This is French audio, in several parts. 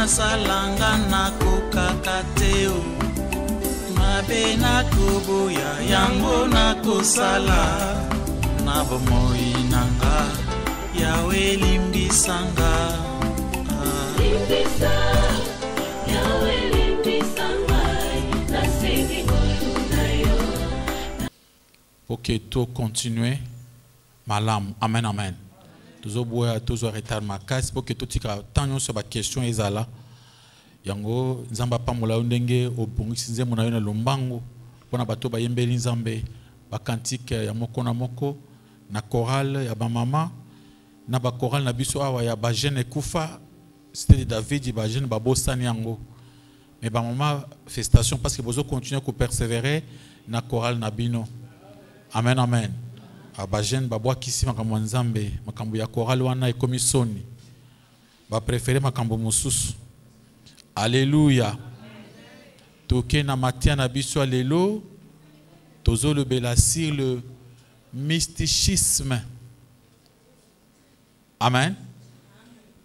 nasalanga nakokaka te o mabe nakoboya yango nakosala na bomoi nanga yawe limbisanga limbisa yawe limbisanga nasengi koluna yo. Ok, tout continuer malam amen amen. Toujours retard ma casse pour que tout tika tanyo sur ba question ezala yango nzamba pa mola ndenge obongisi nzembo na yo na lombango pona bato ba yembeli nzambe ba cantique ya moko na moko na chorale ya ba mama na ba chorale na biso awa ya ba jeune kufa c'était David ba jeune ba bosani yango mais ba mama félicitations parce que bozo continuer ko persévérer na chorale na bino amen amen. Abajene babwa kisi makambo nzambe makambo ya chorale wana ekomi soni ba préférer makambo mususu. Alléluia. Toke na matin na biso lelo tozo le bela sur le mysticisme. Amen.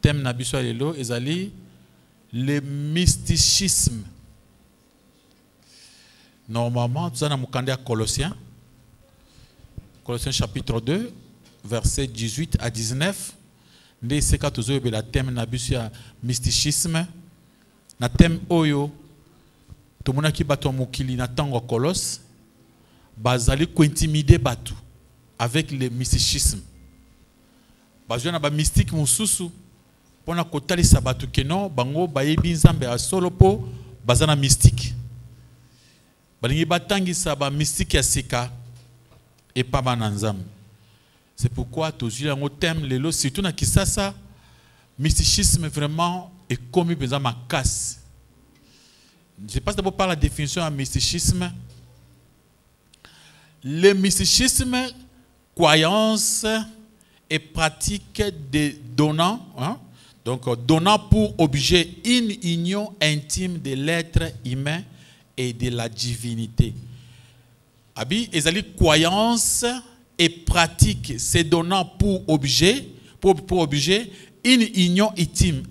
Thème na biso lelo ezali le mysticisme. Normalement tout ça na mukande ya Colossiens. Colossiens chapitre 2, versets 18 à 19. Ndé seka tozo be la thème na biso ya mysticisme. Na thème oyo tomona ki bato mokili na tango Colosse bazali ko intimider bato avec le mysticisme. Bazwa na ba mystique mususu pona kotalisa bato keno bango bayebi nzambe a solo po bazana mystique. Balingi batangisa ba mystique ya sika et pas bananzam. C'est pourquoi toujours un thème lelo surtout na Kisasa mysticisme vraiment est commis besoin ma casse. Je passe d'abord par la définition de mysticisme. Le mysticisme, croyance et pratique de donnant, hein? Donc donnant pour objet une union intime de l'être humain et de la divinité. Abi, ezali croyance et pratique, c'est donnant pour objet, pour objet une union intime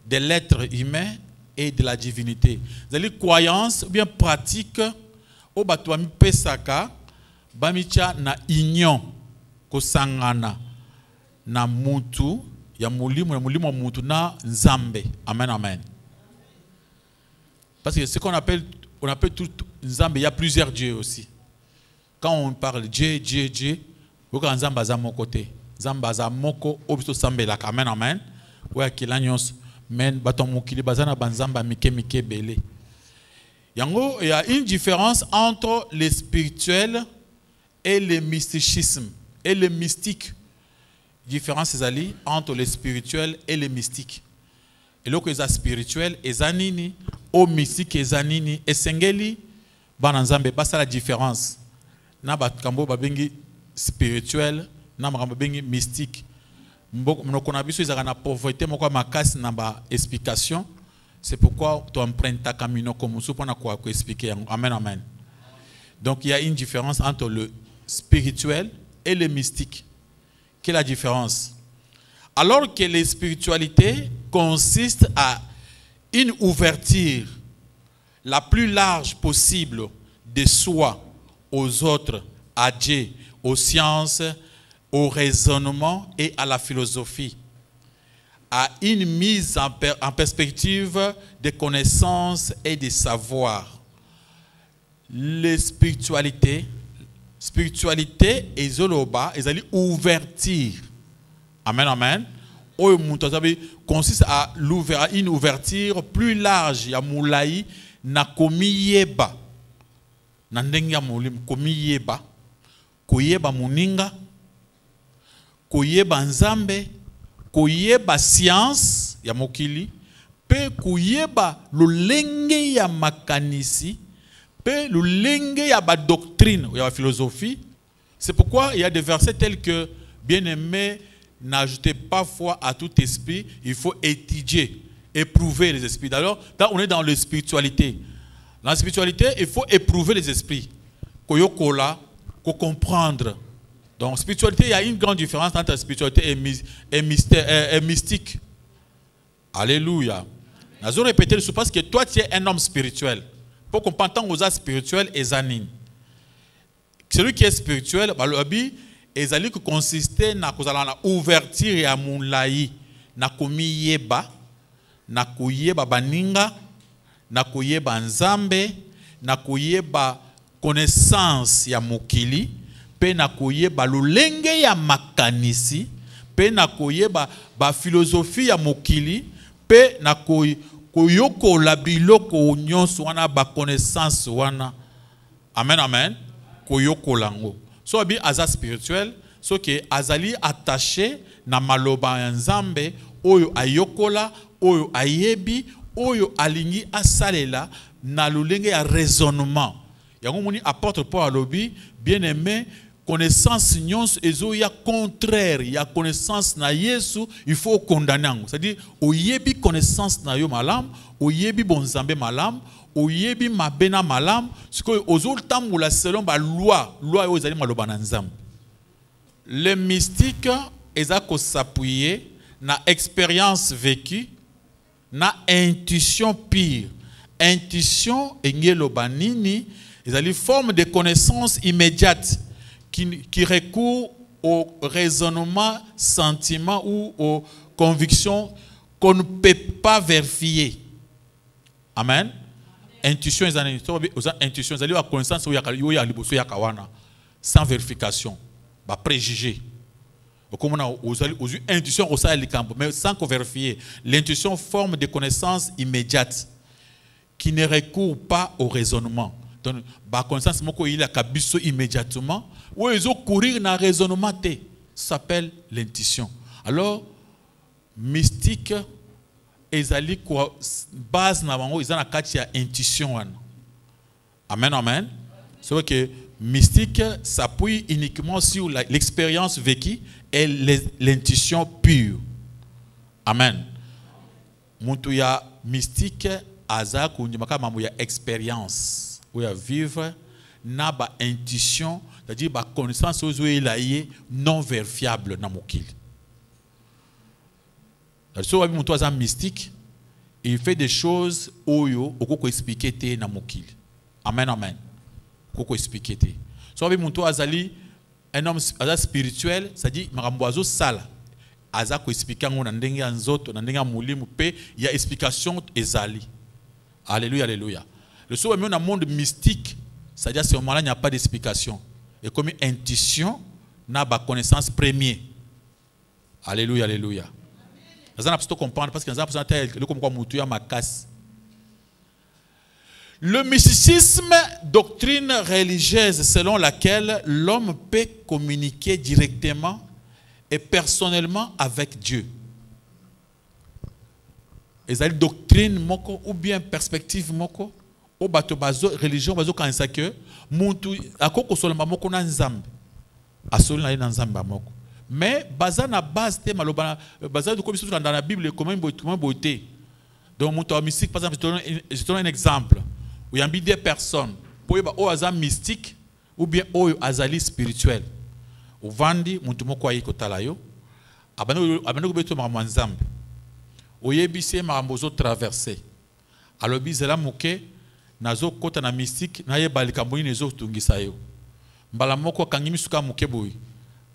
de l'être humain et de la divinité. Ezali croyance ou bien pratique, au batouami pesaka, bamicha na union, kosangana, na mutu, ya mulimo mutu na nzambe. Amen, amen. Parce que ce qu'on appelle, tout nzambe, il y a plusieurs dieux aussi. Quand on parle Dieu, vous avez nzamba za moko te. Nzamba za moko obiso sambe la amen amen. Ouais kilanyos men baton mokili bazana banzamba mike belé. Yango, il y a une différence entre le spirituel et le mysticisme et le mystique. Différence ezali entre le spirituel et le mystique. Et loko eza spirituel ezanini au mystique ezanini esengeli bananzambe basa la différence. Na bakambo babengi spirituel na makambo babengi mystique. Mboko na biso ezaka na pauvreté moko makasi na ba explication. C'est pourquoi tu empruntes ta camino comme musu pona ko expliquer. Amen amen. Donc il y a une différence entre le spirituel et le mystique. Quelle est la différence? Alors que la spiritualité consiste à une ouverture la plus large possible de soi aux autres, à Dieu, aux sciences, au raisonnement et à la philosophie, à une mise en perspective des connaissances et des savoirs. La spiritualité et zoloba, ils ouverture. Amen, amen. Consiste à une ouverture plus large. Ya moulaï na komiyeba. Na ndengi ya mulim komiyeba. Koyeba muninga. Koyeba nzambe. Koyeba science ya mokili. Pe koyeba lolenge ya makanisi. Pe lolenge ya ba doctrine ya ba philosophie. C'est pourquoi il y a des versets tels que bien-aimé, n'ajoutez pas foi à tout esprit, il faut étudier, éprouver les esprits. Alors, on est dans la spiritualité. Dans la spiritualité, il faut éprouver les esprits. Koyokola, ko comprendre. Donc, spiritualité, il y a une grande différence entre spiritualité et mystique. Alléluia. Je vais répéter le parce que toi tu es un homme spirituel. Pour qu'on entende aux actes spirituels et zanine. Celui qui est spirituel, ezali qui consiste na kozala ouverture ya mulai na komiyeba na koyeba baninga na koyeba nzambe na koyeba connaissance ya mokili pe na koyeba lolenge ya makanisi pe na koyeba ba philosophie ya mokili pe na koyokola biloko nyonso wana ba connaissance wana. Amen, amen. Koyokola ngo. So abi aza spirituel, so que azali attaché na maloba ya nzambe oyo ayokola, oyo ayebi, oyo alingi asalela na lolenge ya raisonnement. Yango moni apôtre Paul alobi, bien aimé, connaissance nyonso ezo ya contraire ya connaissance na Yesu, il faut condamner. C'est-à-dire oyebi connaissance na yo malam, oyebi bonzambe malam, oyebi mabena malam, ce que ozol tamula selon ba loi yo ezali maloba na nzambe. Les mystiques ezako s'appuyer na expérience vécue, na intuition pire. Intuition engelo banini, ezali forme de connaissance immédiate qui recourt au raisonnement, sentiment ou aux convictions qu'on ne peut pas vérifier. Amen. Intuition, intuition, la connaissance sans vérification, préjugé. Comme on a intuition, mais sans vérifier. L'intuition forme de connaissances immédiates qui ne recourt pas au raisonnement. Donc, la connaissance il a immédiatement. Ou ils ont courir dans le raisonnement, ça s'appelle l'intuition. Alors, mystique, ezali kwa base na bango izana kati ya intuition wana. Amen, amen. C'est vrai que mystique s'appuie uniquement sur l'expérience vécue et l'intuition pure. Amen. Muntu ya mystique aza kunjimaka mambo ya expérience ou ya vivre na ba intuition, c'est-à-dire ba connaissance ozo elaye non vérifiable na mokili. So wabi mtu aza mystique, il fait des choses oyo okoko expliquer te na mokili. Amen, amen. Okoko expliquer te. So wabi mtu azali un homme aza spirituel, c'est-à-dire makambo azo sala aza ko expliquer ngo na ndenge ya nzoto na ndenge ya mulimu pe ya explication ezali. Alléluia, alléluia. Le so wabi na monde mystique, c'est-à-dire ce moment-là il n'y a pas d'explication. Et comme intuition na ba connaissance premier. Alléluia, alléluia. Le mysticisme, doctrine religieuse selon laquelle l'homme peut communiquer directement et personnellement avec Dieu. Et doctrine moko ou bien perspective moko ou bato bazo religion bazo kanisa que muntu akoko soloma moko na nzambe asolina na nzambe moko. Mais baza na base te maloba baza de comme surtout dans la Bible comment beauté. Donc mon mystique par exemple je donne un exemple où il y a des personnes pour o aza mystique ou bien o azali spirituel. O vandi muntu moko ayi kotala yo abano ko beto mama nzambe. O yebise makambo zo traverser. Alors bizela moke nazo kota na mystique na yebalika mboni zo tungisa yo. Mbala moko kangimi suka moke boy.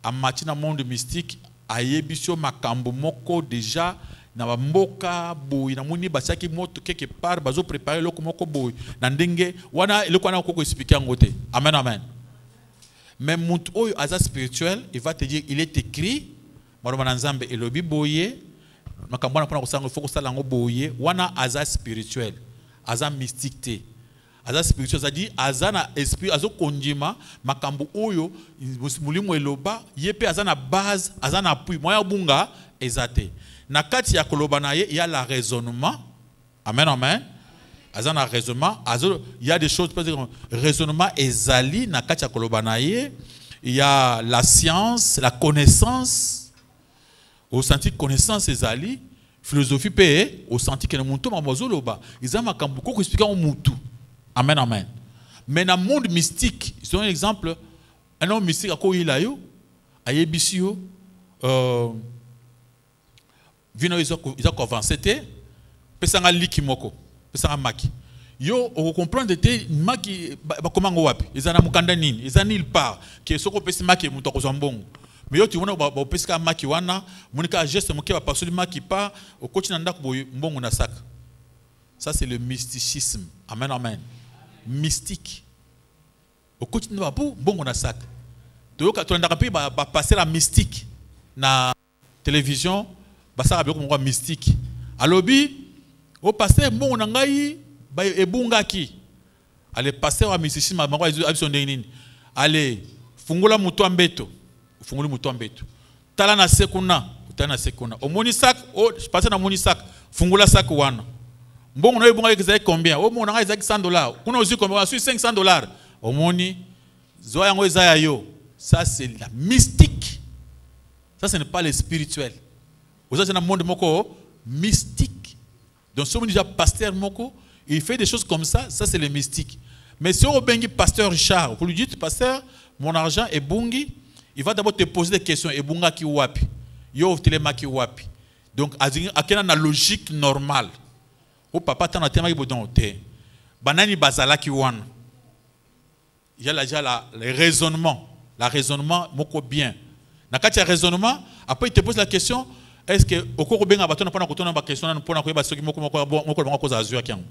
A matina monde mystique ayebisio makambo moko déjà na mboka boy na moni basaki moto quelque part bazo préparer loko moko boy na ndenge wana eloko wana koko expliquer ngote. Amen, amen. Mais muntu oyo aza spirituel, il va te dire il est écrit maro manzambe elobi boye makambo na pona kosango faut ko sala ngo boye wana aza spirituel aza mystique te. Aza spirituel, c'est-à-dire azana esprit azo konjima makambo oyo mulimu eloba yepe azana base azana appui moya bunga ezate na kati ya koloba na ye il y a la raisonnement. Amen, amen. Azana raisonnement il y a des choses peut dire raisonnement ezali na kati ya koloba na ye, il y a la science, la connaissance au senti connaissance ezali philosophie pe au senti que le muntu mamozo loba izama makambo ko expliquer au muntu. Amen, amen. Mais dans le monde mystique, c'est un exemple, un homme mystique à quoi il a eu, à Yebisio, vino ils ont avancé te pesanga liki moko pesanga maki yo on comprendre te maki ba comment wapi ezana mukanda nini ezana il part que soko pesi maki muto ko zambongo mais yo tu wona ba pesika maki wana monika geste moke ba pasoli maki pa au coach na ndako mbongo na sac. Ça c'est le mysticisme. Amen amen. Mystique. Au coach na ba mbongo na sac. To ka to ndaka pe ba passer la mystique na télévision ba ça ba ko mystique. Alobi au passer mbongo na ngai ba ebungaki. Allez passer wa mysticisme ba ko abiso ndeni. Allez fungula muto ambeto. Funguli muto ambeto. Tala na sekuna, tala na sekuna. Omoni sac, passer na moni sac, fungula sac wana. Mbongo na ebunga ezaki combien? O mona ezaki $100. Kuna aussi combien? Aussi $500. Omoni zoya ngo ezaya yo. Ça c'est la mystique. Ça ce n'est pas le spirituel. Vous êtes dans un monde moko mystique. Donc si on dit déjà pasteur moko, il fait des choses comme ça, ça c'est le mystique. Mais si on bengi pasteur Richard, vous lui dites pasteur, mon argent est bungi, il va d'abord te poser des questions. Et bunga ki wapi, yo telema ki wapi. Donc à quelle la logique normale. Au papa t'en a tellement bodon te. Banani bazala ki wan. Il y a déjà le raisonnement, la raisonnement moko bien. Na kati ya raisonnement, après il te pose la question, est-ce que au cours benga batona pona kotona ba question na pona ko ba soki moko moko za azua kiango.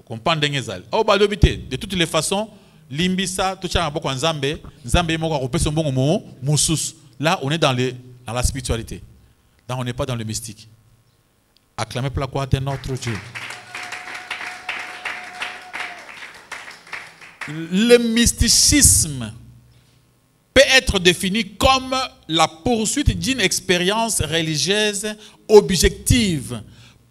Comprendre ngezal. Au balobité de toutes les façons. Limbisa, tout ça, beaucoup Nzambe, Nzambe moko akopesa mbongo mususu. Là, on est dans la spiritualité. Là, on n'est pas dans le mystique. Acclamez pour la gloire de notre Dieu. Le mysticisme peut être défini comme la poursuite d'une expérience religieuse objective,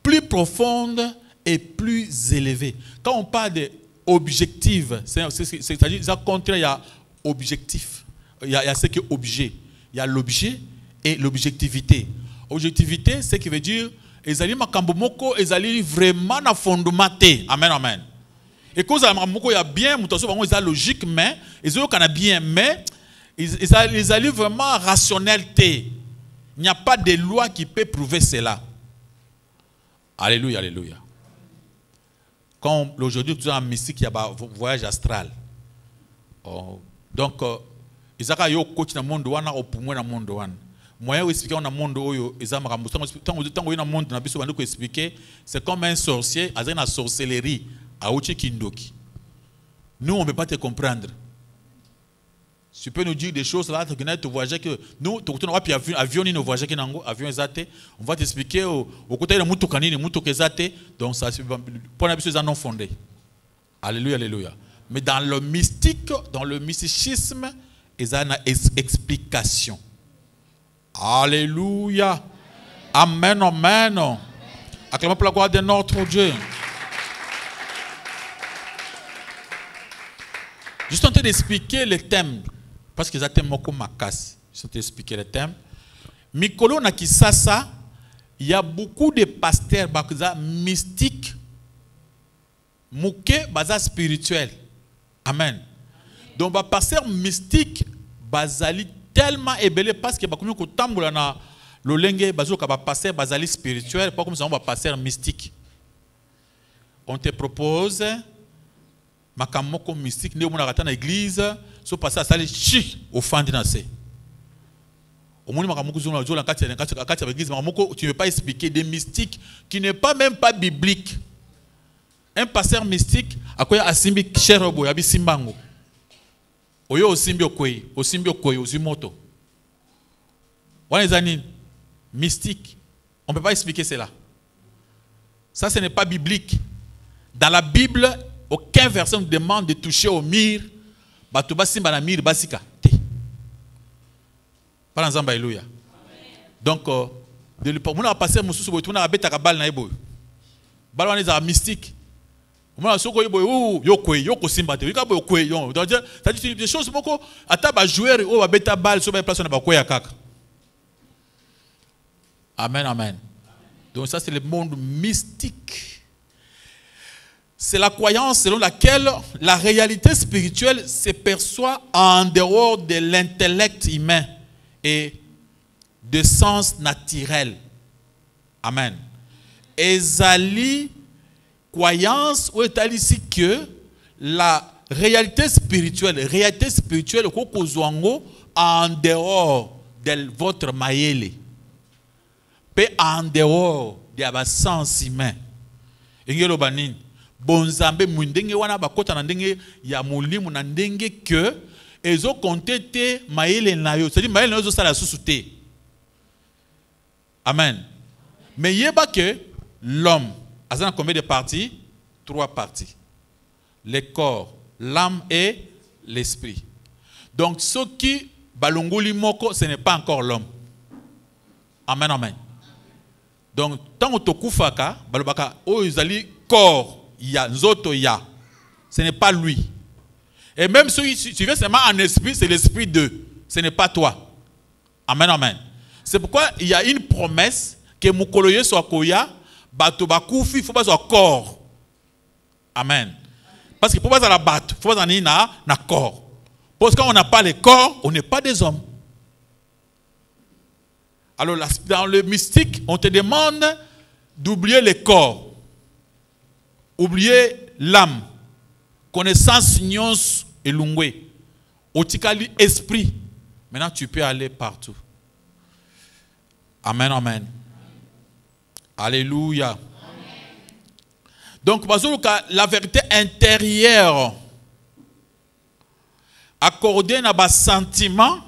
plus profonde et plus élevée. Quand on parle de objectif, c'est-à-dire ça contraire, il y a objectif, il y a ce qui est objet, il y a l'objet et l'objectivité. Objectivité, c'est qui veut dire ezali makambo moko ezali vraiment na fondement te. Amen amen. Et cause à moko ya bien, mutation bango ezali logique mais ezali kana bien mais ezali vraiment rationnel te. Il n'y a pas de loi qui peut prouver cela. Alléluia, alléluia. Quand aujourd'hui, tout est en mystique, il y a un voyage astral. Donc, il y a un coach dans le monde, il y a un monde. Moyen d'expliquer dans le monde, c'est comme un sorcier, il y a une sorcellerie à Uchi Kindoki. Nous, on ne peut pas te comprendre. Tu peux nous dire des choses là, tu voyages que nous, tu as un avion, nous voyageons qui n'ont avion exaté. On va t'expliquer au côté de Moutou Kanini, Moutou Kezate. Donc ça, pour la chose non fondée. Alléluia, alléluia. Mais dans le mystique, dans le mysticisme, il y a une explication. Alléluia. Amen, amen. Acclamons pour la gloire de notre Dieu. Juste en train d'expliquer le thème. Parce que c'est un moko makas. Je vais t'expliquer le thème. Mikolo na Kisasa, il y a beaucoup de pasteurs mystiques, mouké baza spirituel. Amen. Donc les pasteurs mystiques bazali tellement ébélé parce que bakomi ko tambola na lolenge bazo ka ba pasteur bazali spirituel pas comme ça on va pasteur mystique. On te propose makamoko mystique ne mona kata na église so passer à saler chi offendre na se au moins makamoko zona zola kati ya église makamoko tu ne veux pas expliquer des mystiques qui n'est pas même pas biblique. Un pasteur mystique akoya asimbi cherobo ya bisimbango oyo osimbi okoyi ozimoto wana ezani mystique, on ne peut pas expliquer cela. Ça ce n'est pas biblique. Dans la Bible aucun verset nous demande de toucher au mur. Batuba simba na mur basika. Par exemple, alléluia. Donc, de on a passé mon sous on a bêta kabal na ebo. Balon les mystique. On a soko ebo yo simba te. Yika bo kwe yo. Donc ça dit des choses beaucoup ata ba joueur o ba bêta bal sur ba place na ba kwe ya kaka. Amen amen. Donc ça c'est le monde mystique. C'est la croyance selon laquelle la réalité spirituelle se perçoit en dehors de l'intellect humain et de sens naturel. Amen. Ezali croyance ou est ici que la réalité spirituelle en dehors de votre maïele, en dehors de votre sens humain. Ingelo banin bonzambe mundenge wana bakota na ndenge ya mulimu na ndenge que ezo kontete maïele na yo, c'est-à-dire maïele na yo zo sala susu te. Amen. Mais yeba que l'homme a combien de parties? 3 parties. Le corps, l'âme et l'esprit. Donc ce qui balongoli moko, ce n'est pas encore l'homme. Amen, amen. Donc tant que kufaka balobaka o izali corps ya nzoto ya, ce n'est pas lui. Et même si tu veux seulement en esprit, c'est l'esprit d'eux. Ce n'est pas toi. Amen, amen. C'est pourquoi il y a une promesse que mukoloye soit koya, bato bakufi, faut pas soit corps. Amen. Parce que pour pas la battre, faut pas na corps. Parce que quand on n'a pas le corps, on n'est pas des hommes. Alors dans le mystique, on te demande d'oublier le corps, oublier l'âme, connaissance nyons et lungwe, otikali esprit. Maintenant tu peux aller partout. Amen, amen. Alléluia. Donc, la vérité intérieure accordée à bas sentiment,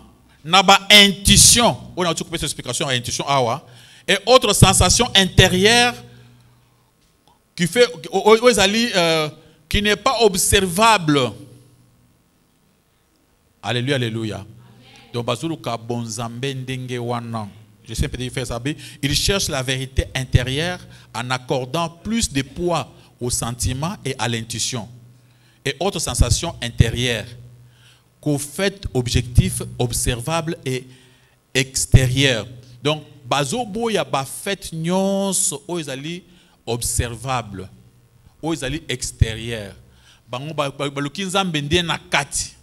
à bas intuition, on a tout coupé cette explication à intuition, et autre sensation intérieure qui fait, qui n'est pas observable. Alléluia, alléluia. Donc, je sais peut-être faire ça. Il cherche la vérité intérieure en accordant plus de poids aux sentiments et à l'intuition. Et autres sensations intérieures qu'au fait objectif, observable et extérieur. Donc, bazobo ya ba fait nyons oizali observable, oizali extérieur. Bango balukinza mbende na kati.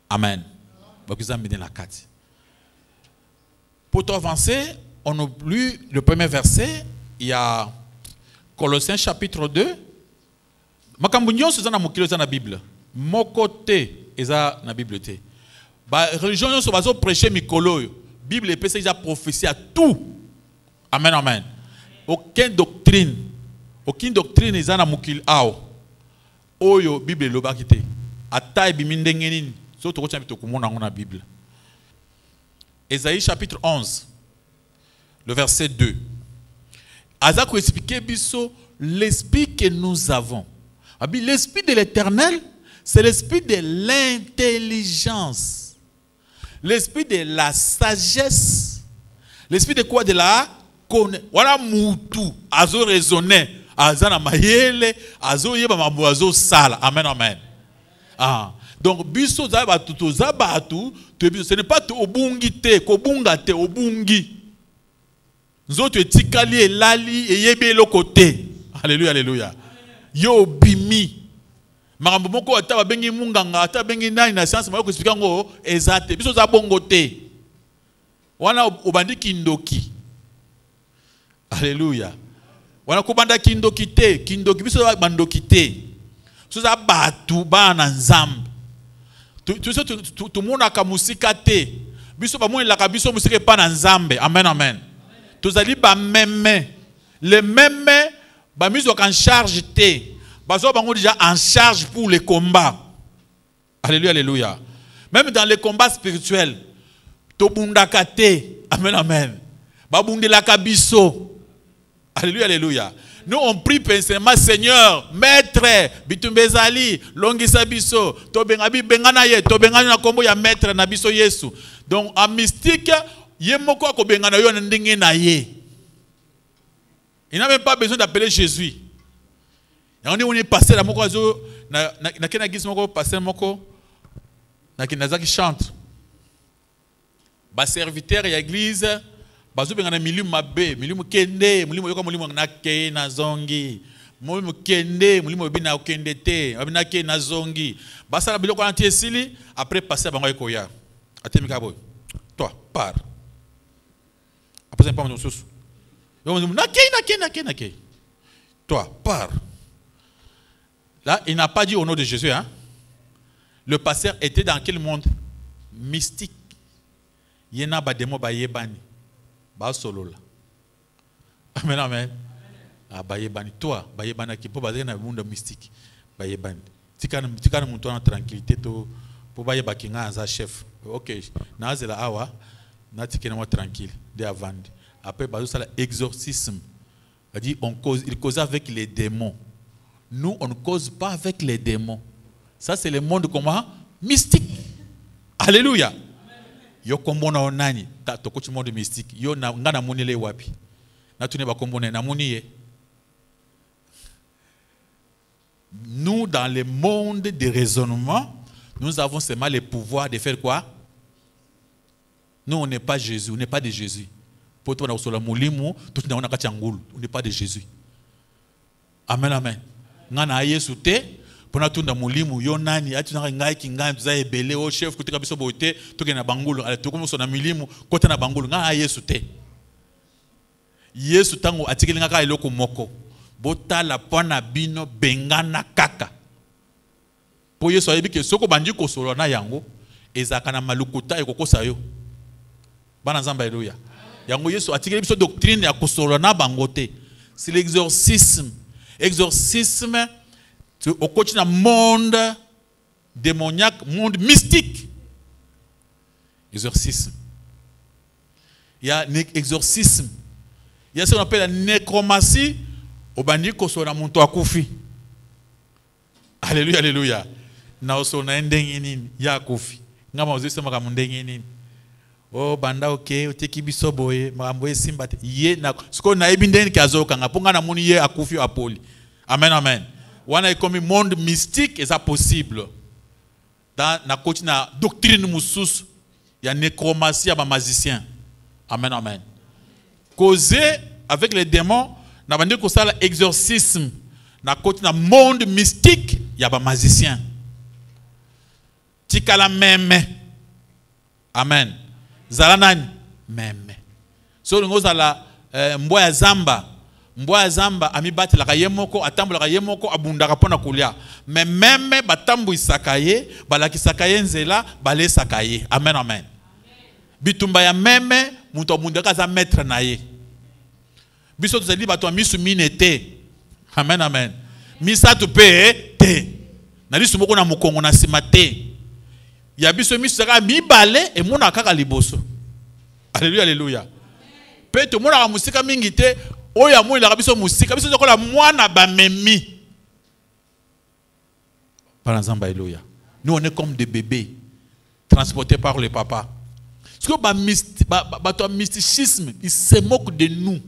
Amen. Balukinza mbende na kati. Pour avancer, on oublie le premier verset. Il y a Colossiens chapitre 2. Makambunyon c'est dans la Bible. Mokote est dans la Bible. La religion est dans prêcher Mikolo. La Bible est déjà prophétie à tout. Amen, amen. Aucune doctrine est dans la Mukil Ao. Oyo Bible est là. Ataï bimindengenin. Surtout quand tu as la Bible. Ésaïe chapitre 11, le verset 2. Azako expliquer l'esprit que nous avons. L'esprit de l'Éternel, c'est l'esprit de l'intelligence, l'esprit de la sagesse, l'esprit de quoi? De la connaissance. Voilà moutou, azo raisonner, azana mayele, azo yeba mabu, azo sala. Amen, amen. Ah. Donc, biso zabatu, ce n'est pas obungi te, kobunga te, obungi. Nzoto etikali elali eyebe lokote. Alléluia, alléluia. Yo bimi. Makambo moko ata bengi munganga, ata bengi nani na science mako expliquer ngo ezate. Biso za bongo te. Wana obandi kindoki. Alléluia. Wana kubanda kindoki te, kindoki biso za bandoki te. Biso za batu bana nzambe. Tout le monde a musika te. Biso ba mwen la kabiso musika pa na nzambe. Amen, amen. Tous ali ba meme. Les mêmes ba mise en charge te. Bazo bango déjà en charge pour les combats. Alléluia, alléluia. Même dans les combats spirituels. To bundaka te. Amen, amen. Ba bundela kabiso. Alléluia, alléluia. Nous on prie pensément, Seigneur, Maître, bitumbezali, longisa biso, to bengabi bengana ye, to bengana na kombo ya Maître na biso Yesu. Donc en mystique, ye moko ko bengana yo ndenge na ye. Il n'a même pas besoin d'appeler Jésus. On est passé la moko azo na kena gis moko passer moko na kinazaki chante. Ba serviteur ya église bazo bengana milimu mabe, milimu kende, milimu yoka milimu na ke na zongi. Milimu kende, milimu bina kende te, bina ke na zongi. Basa biloko na tiesili après passer bango ekoya. Atemika boy. Toi, pars. Après, c'est pas mon sous. Toi, pars. Là, il n'a pas dit au nom de Jésus. Hein? Le pasteur était dans quel monde? Mystique. Il y en a des mots bayebani. Basolo là. Amen, amen. Ah, bayebani. Toi, bayebani qui peut baser dans le monde mystique. Bayebani. Tu as mon temps en tranquillité pour bayeba kinga un chef. Ok. Nazela awa. Natikena tranquille. De avant. Après, bazo ça l'exorcisme. Il cause avec les démons. Nous, on ne cause pas avec les démons. Ça, c'est le monde comment? Mystique. Alléluia. Yo kombona onani. Toko tu monde mystique. Yo ngana muni le wapi. Na tune ba kombona na muni ye. Nous, dans le monde des raisonnements, nous avons seulement le pouvoir de faire quoi? Nous, on n'est pas Jésus. On n'est pas de Jésus. On n'est pas de Jésus. Amen, amen. Ngana Yesu te pona tunda mulimu yo nani ati na ngai kinga za ebele o chef kutika biso bote toke na bangulu ale tokomo so na milimu kota na bangulu ngana Yesu te. Yesu tango atikeli ngaka eloko moko botala pona bino bengana kaka. Po Yesu ayebi ke soko bandi ko solo na yango ezaka na malukuta ekokosa yo. Bana nzamba haleluya. Yango Yesu atikeli biso doctrine ya kosolo na bangote. C'est l'exorcisme. Exorcisme au côté d'un monde démoniaque, monde mystique. Exorcisme. Il y a un exorcisme. Il y a ce qu'on appelle la nécromancie. Au bandit kosona muntu akufi. Alléluia, alléluia. Na osona ndengi ya akufi. Ngama ozisema kama ndengi nini. Oh banda okay oteki biso boye makambo esimba te ye na siko na ebindeni kazoka ngaponga na muni ye akufi apoli. Amen, amen. Wana ekomi monde mystique et ça possible. Dans na côté na doctrine mususu ya nécromancie ya ba magicien. Amen, amen. Causer avec les démons na bandi ko sala exorcisme na côté na monde mystique ya ba magicien. Tikala meme. Amen. Zalanani meme. So ngo zala mbwa ya zamba. Mbwa ya zamba amibati la kayemoko atambo la kayemoko abundaka pona kulia. Mais meme batambu isakaye balaki sakaye nzela bale sakaye. Amen, amen. Bitumba ya meme muto abundaka za maître na ye. Biso tuzali bato misu minete. Amen, amen. Misa tupe te. Na lisu moko na mukongo na simate. Ya biso misu saka mibale e mona kaka liboso. Alléluia, alléluia. Peut-être mona ka musika mingi te oya mona la biso musika biso zokola mwana ba memi. Par exemple, alléluia. Nous on est comme des bébés transportés par le papa. Parce que ton mysticisme, il se moque de nous.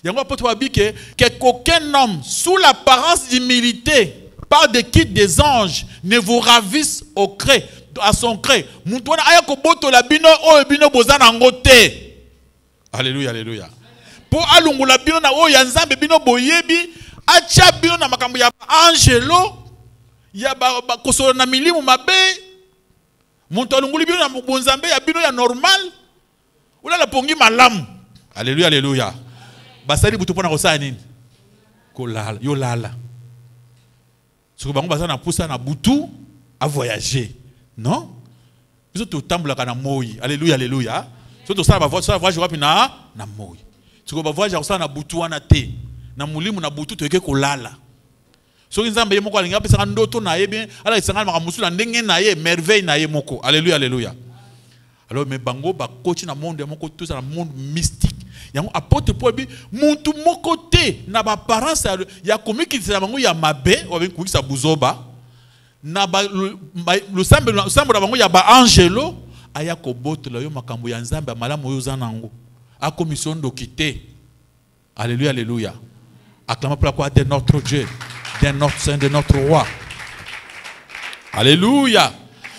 Il y a un peu qu'aucun homme sous l'apparence d'humilité par des kits des anges ne vous ravisse au cré, à son cré. Alléluia, alléluia. Pour alungula bino na o yanzambe bino boyebi, acha bino na makambo ya angelo, ya ba kosolo na milimu mabe. Muntu alunguli bino na mbonzambe ya bino ya normal. Ula la pongi malamu. Alléluia, alléluia. Basali butu pona kosala nini? Kolala, yo lala. Soko bango basana poussa na butu à voyager. Non? Biso to tambula kana moyi. Alléluia, alléluia. So to sala ba voyage wapi na moyi. Soko ba voyage kosala na butu wana te. Na mulimu na butu to eke kolala. So nzambe yemoko alinga pesa ndoto na ye bien ala isanga makamusula ndenge na ye merveille na ye moko. Alléluia, alléluia. Alors mais bango ba coach na monde moko tout ça na monde mystique. Yango apôtre Paul bi muntu moko te na ba parents ya komiki na bango ya mabe wa benku sa buzoba na ba le sambe na bango ya ba angelo aya ko botola yo makambo ya nzambe malamu yo zanango a commission d'okité. Alléluia, alléluia. Acclamons pour la gloire de notre Dieu, de notre Saint, de notre roi. Alléluia.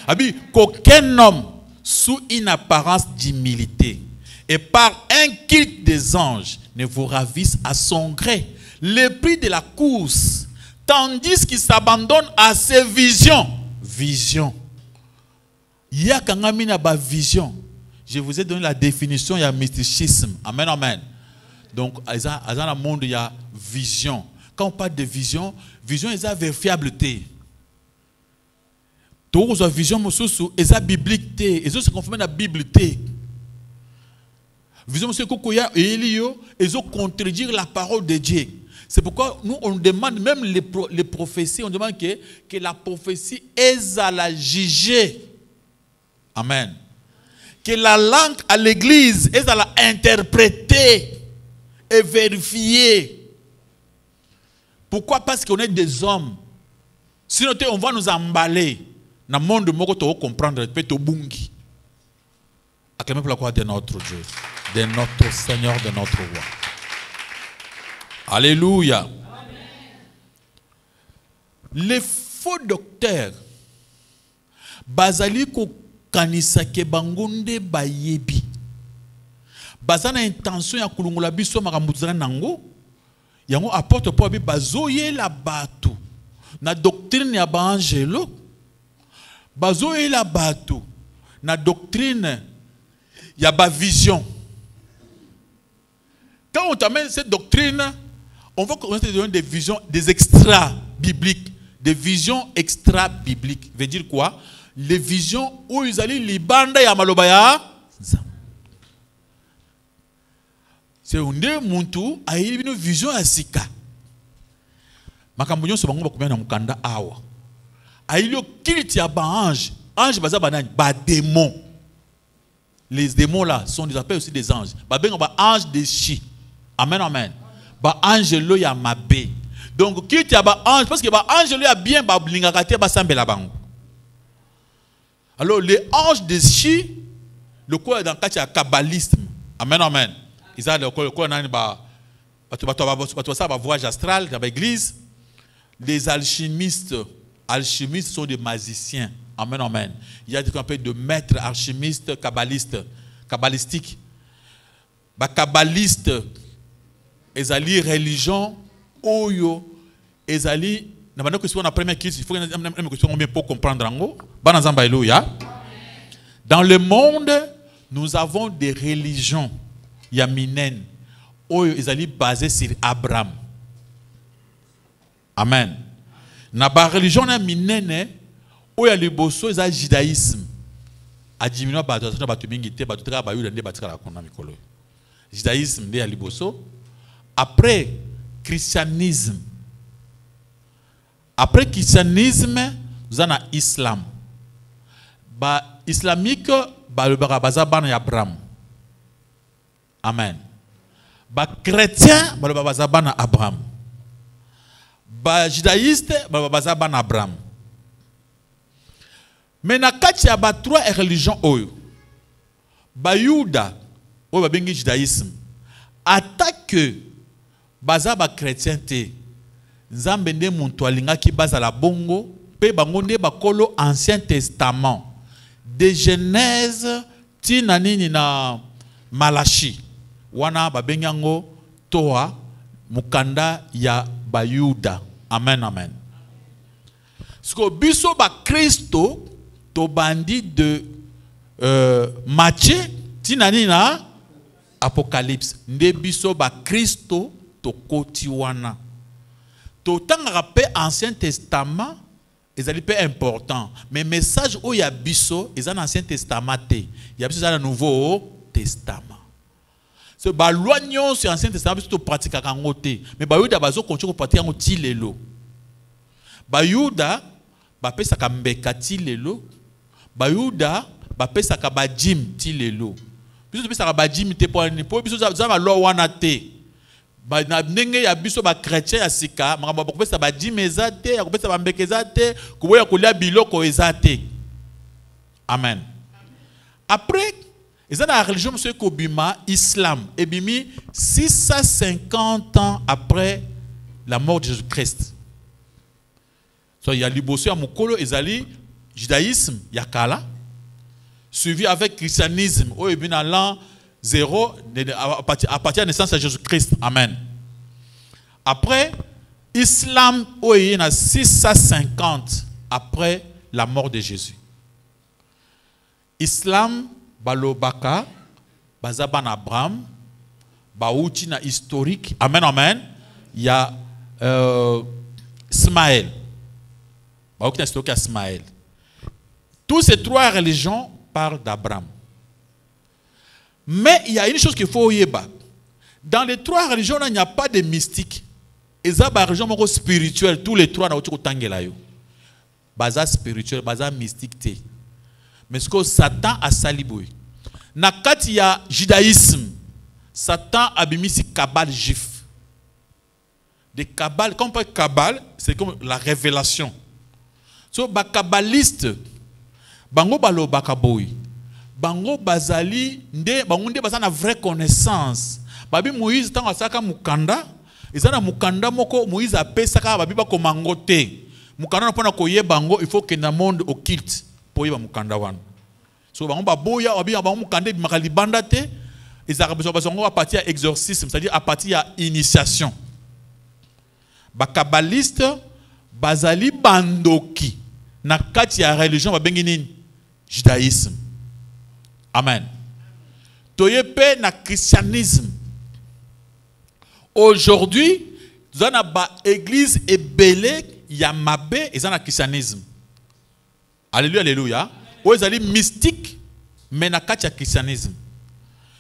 Abi qu'aucun homme sous une apparence d'humilité et par un culte des anges ne vous ravisse à son gré le prix de la course, tandis qu'il s'abandonne à ses visions. Vision. Il y a quand même une vision. je vous ai donné la définition, il y a mysticisme. Amen, amen. Donc, dans le monde, il y a vision. Quand on parle de vision, vision est la vérifiabilité. Toute la vision est la biblique. Et ça se confirme dans la Bible. Vision est ils ont contredire la parole de Dieu. C'est pourquoi nous, on demande, même les prophéties, on demande que la prophétie est à la juger. Amen. Que la langue à l'église est à la interpréter et vérifier. Pourquoi? Parce qu'on est des hommes. Sinon, on va nous emballer. Dans le monde, on va comprendre. Bungi. Acclamez pour la gloire de notre Dieu, de notre Seigneur, de notre roi. Alléluia. Amen. Les faux docteurs, bazali ko kanisa ke bangonde bayebi. Bazana intention ya kulungula biso makamuzana nango. Yango apporte po bi bazoye la batu. Na doctrine ya ba angelo. Bazoye la batu. Na doctrine ya ba vision. Quand on t'amène cette doctrine, on va commencer à donner des visions, des extra-bibliques. Des visions extra-bibliques. Veut dire quoi? Les visions où ils allaient les bandes ya malobaya. C'est un muntu a une vision à sika. Makambo nyonso bango bakomena na mukanda awa. Ailo kiliti ya ba ange. Ange baza banani ba démons. Les démons là sont des appels aussi des anges. Ba benga ba ange de chi. Amen amen. Ba ange lo ya mabe. Donc kiliti ya ba ange parce que ba ange lo ya bien ba blingaka te ba sambela bango. Alors les anges de chi le quoi dans kati ya kabbalisme. Amen amen. Ils ont le quoi nani ba voyage astral dans l'église. Les alchimistes sont des magiciens. Amen, amen. Il y a des qu'on appelle de maîtres alchimistes, kabbalistiques. Les kabbalistes, ils allient religion, oyo, ils allient. Dans la première question, il faut une question bien pour comprendre. Dans le monde, nous avons des religions yaminènes, oyo, ils allient basées sur Abraham. Amen. Na ba religion na minene oya liboso eza judaïsme. Adimino ba to mingi te ba to tra ba yuda nde ba tika kona mikolo. Judaïsme nde ya liboso. Après christianisme. Après christianisme, nous avons islam. Ba islamique ba le baza bana ya Abraham. Amen. Ba chrétien ba le baza bana Abraham. Ba judaïste baza ban Abraham. Mais na kati ya ba trois religions oyo. Ba Yuda oyo ba bengi judaïsme. Attaque baza ba chrétien te. Nzambe nde muntu alingaki baza la bongo pe bango nde bakolo Ancien Testament. De Genèse tina nini na Malachi. Wana ba bengi yango Toa mukanda ya ba Yuda. Amen, amen. Ce que biso ba Christo to bandi de Matthieu tinani na Apocalypse. Nde biso ba Christo to koti wana. To tanga pe Ancien Testament ezali pe important. Mais message o ya biso ezana Ancien Testament te. Ya biso ezana Nouveau Testament. Ce baloignon sur l'Ancien Testament c'est pratique à kangote mais bayuda bazo continue ko pratiquer ngo ti lelo bayuda ba pesa ka mbeka ti lelo bayuda ba pesa ka bajim ti lelo biso pesa ka bajim te po biso za ba lo wana te ba na ndenge ya biso ba chrétien ya sika makamba ba pesa bajim ezate ya ko pesa ba mbeka ezate ko boya ko lia biloko ezate. Amen. Après et ça, la religion, M. Kobima, islam, et bimi 650 ans après la mort de Jésus-Christ. Il y a l'Ibosso à Mokolo, et judaïsme, Yakala, suivi avec christianisme, au l'an 0, à partir de la naissance de Jésus-Christ. Amen. Après, islam, il y a 650 après la mort de Jésus. Islam, balobaka bazaban Abraham bauti na historique. Amen, amen. Il y a Ismaël. Bauti na historique Ismaël. Tous ces trois religions parlent d'Abraham. Mais il y a une chose qu'il faut yeba. Dans les trois religions, il n'y a pas de mystique. Et ça, la religion spirituelle, tous les trois, il baza spirituel, baza mystique. Mais ce que Satan a saliboué. Nakati ya judaïsme, Satan a mis si kabbale juif. Des kabbales, quand on parle kabbale, c'est comme la révélation. So, ba kabbaliste, bango balo bakaboui. Bango bazali, bango bazana vraie connaissance. Babi Moïse, tant à saka mukanda, izana mukanda moko, Moïse a payé saka babi ba komangote. Mukanda n'a pas koye bango, il faut que na monde occulte pour y ba mukanda wan. So bango ba boya, babi bango mukanda bi makali bandate, ils a besoin à partir à exorcisme, c'est-à-dire à partir à initiation. Ba kabbaliste, bazali bandoki, na kati ya religion ba bengini judaïsme. Amen. Toyepe na christianisme. Aujourd'hui, nous avons une église ébélée, Yamabe, et nous avons un christianisme. Alléluia, alléluia. Vous avez mystique, mais nous avons un christianisme.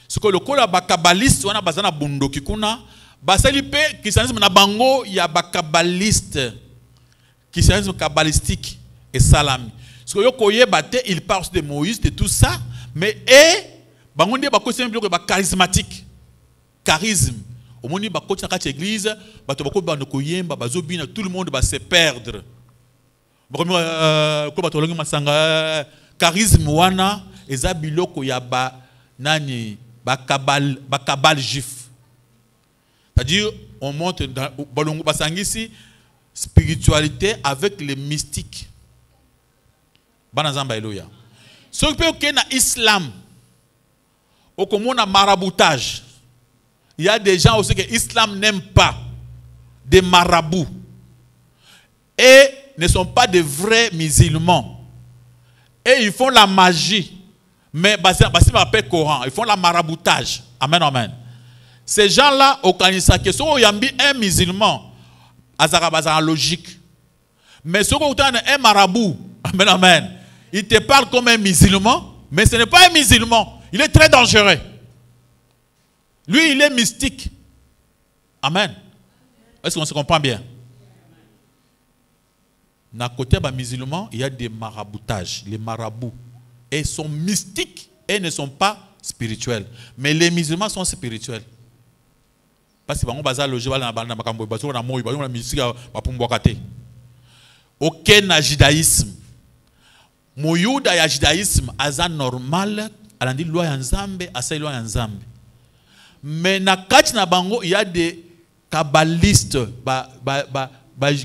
Ce que le kabbaliste, nous avons un bundoki kuna, basalipe christianisme na bango, il y a un kabbaliste, christianisme kabbalistique et salami. Ce que le koye bate, il parle de Moïse, de tout ça, mais bango de bako c'est un charismatique, charisme. Au moment où on a une église, tout le monde va se perdre. Charisme wana eza biloko ya ba nani ba kabal juif. C'est-à-dire on monte dans balongo basangisi spiritualité avec les mystiques. Banazamba eloya. Ce qui peut na islam au komona maraboutage. Il y a des gens aussi que l'islam n'aime pas, des marabouts, et ne sont pas de vrais musulmans. Et ils font la magie, mais ils appellent Coran, ils font la maraboutage. Amen, amen. Ces gens-là, au Kanisa, qui sont un musulman, azara logique. Mais ceux qui ont un marabout, amen, amen, il te parle comme un musulman, mais ce n'est pas un musulman. Il est très dangereux. Lui, il est mystique. Amen. Est-ce qu'on se comprend bien? Dans le côté des musulmans, il y a des maraboutages. Les marabouts. Et ils sont mystiques et ne sont pas spirituels. Mais les musulmans sont spirituels. Parce que les logé dans la mystique. Aucun judaïsme. Mouyouda ya judaïsme, aza normal, alandi loi ya nzambe, asa loi ya nzambe. Mais na kati na bango, il y a des kabbalistes,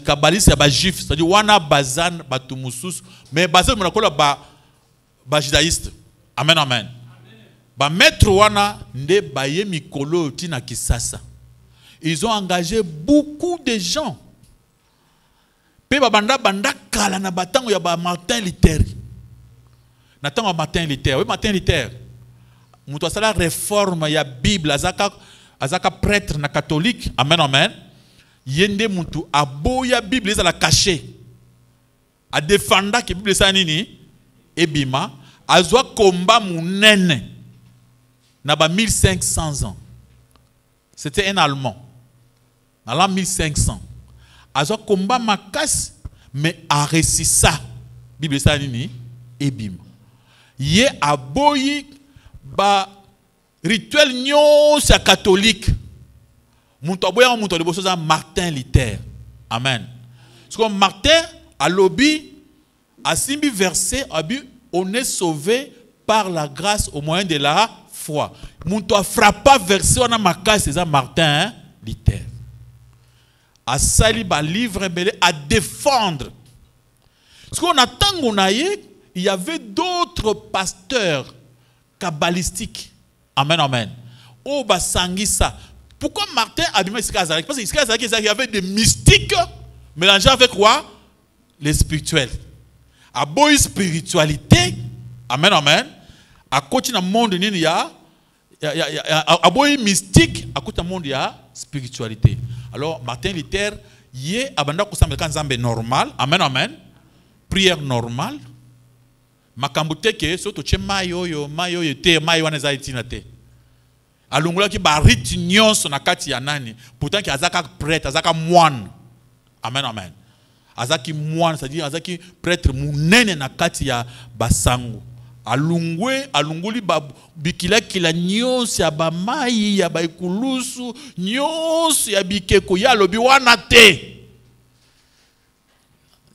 kabbalistes ba juifs, c'est-à-dire wana bazan batumusus, mais bazan monakola ba judaïste. Amen, amen. Ba maître wana nde baye mikolo tina kisasa. Ils ont engagé beaucoup de gens. Pe banda kala na batango ya ba Martin Luther. Na tango Martin Luther, oui Martin Luther. Mouto sala réforme ya Bible azaka prêtre na catholique. Amen, amen. Yende moutou aboya Bible za la caché. A défenda que Bible sa nini ebima azwa komba munene na ba 1500 ans. C'était un Allemand. Dans l'an 1500. Azwa komba makas mais a réussi ça. Bible sa nini ebima. Ye aboyi ba rituel nyon c'est catholique. Mouto aboya mouto de bosoza Martin Luther. Amen. Parce que Martin a lobby a simbi verset abi on est sauvé par la grâce au moyen de la foi. Mouto a frappé verset on a marqué c'est ça Martin Luther. A sali ba livre belé à défendre. Parce qu'on attend qu'on aille, il y avait d'autres pasteurs kabbalistiques. Amen, amen. Oh, bah, sangisa. Pourquoi Martin a dit Iskazarek? Parce qu'il y avait des mystiques mélangés avec quoi? Les spirituels. À boy spiritualité. Amen, amen. À côté du monde, il y a un mystique, à côté du monde, il y a spiritualité. Alors, Martin Luther, il y a un normal. Amen, amen. Prière normale. Makambute ke soto che mayo te mayo wana itina te. Alungula ki ba rite nyonso na kati ya nani. Pourtant ki azaka prêtre, azaka moine. Amen, amen. Azaki moine, c'est-à-dire azaki prêtre munene na kati ya basango. Alunguli bikila kila nyonso ya ba mai ya ba ikulusu nyonso ya bikeko ya lobi wana te.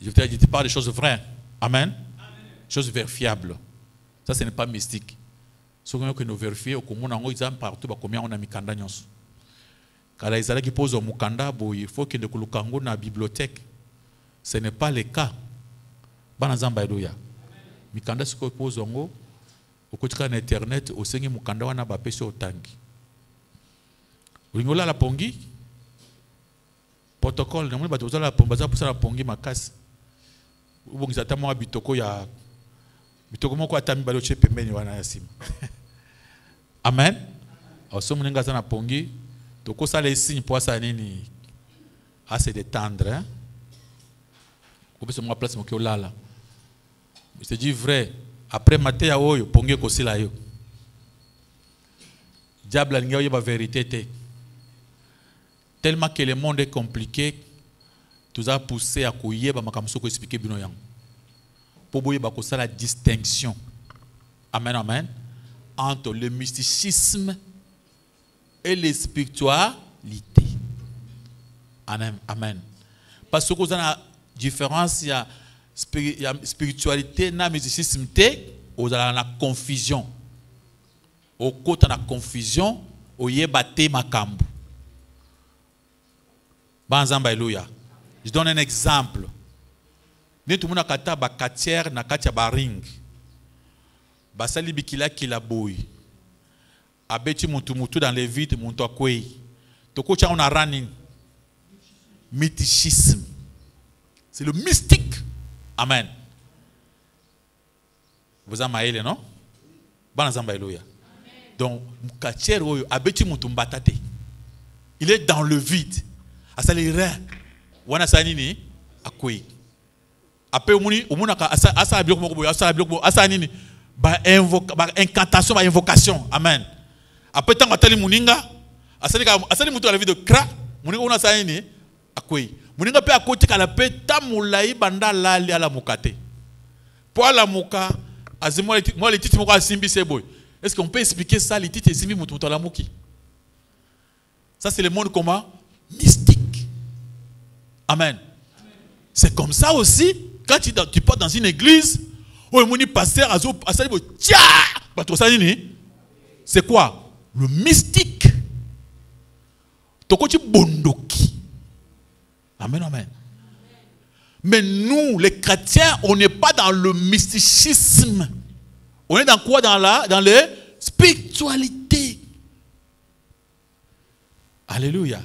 Je te parle des choses vraies. Amen. Choses vérifiables. Ça, ce n'est pas mystique. Ce que nous vérifions, on a partout, combien on a mikanda nyonso. Quand les Israéliens posent au mukanda, il faut que nous ayons dans la bibliothèque. Ce n'est pas le cas. Banazambaïdoya. Mikanda, ce qu'on pose au côté de Internet, au Seigneur mukanda, on a bapé sur tangi. Ringola la pongi. Protocole, nous avons la pongi makasi. Ou vous avez un bitoko ya bitoko moko atami baloche pembeni wana yasima. Amen. Oso munenga sana pongi toko sala signe pour ça nini à se détendre hein. Ko beso mo place mo ke olala. C'est dit vrai après maté ya oyo pongi ko sila yo. Diable nga yo ba vérité te. Tellement que le monde est compliqué. Tout a poussé à couiller, à expliquer bino yang. Pour que la distinction, amen, amen, entre le mysticisme et la spiritualité. Amen, amen. Parce que vous avez une différence, il y a spiritualité, et mysticisme, vous avez la confusion. Au côté de la confusion, vous avez battu makambu. Banzamba, alléluia. Je donne un exemple. Ni tout le monde a kata ba katière na katia ba ring. Ba sali bikila kila boy. Abeti mutu dans les vides muntu akwei. Toko cha on a running. Mythicisme. C'est le mystique. Amen. Vous en maïle, non? Banazamba alléluia. Donc katière oyo abeti mutu mbatate. Il est dans le vide. Asali rien. Wana sanini akui après omuna ka asa bloc moko asa nini ba incantation ba invocation amen après tant atali muninga asali mutu la vie de cra muninga ona sanini akui muninga pe akoti kala pe tamulai banda lali ala mukate pour la muka azimo moi les titres moko asimbi seboy est-ce qu'on peut expliquer ça les titres simbi mutu la muki ça c'est le monde comment mystique. Amen. C'est comme ça aussi, quand tu pars dans une église, où le pasteur c'est quoi? Le mystique. Amen, amen. Mais nous, les chrétiens, on n'est pas dans le mysticisme. On est dans quoi? Dans la spiritualité. Alléluia.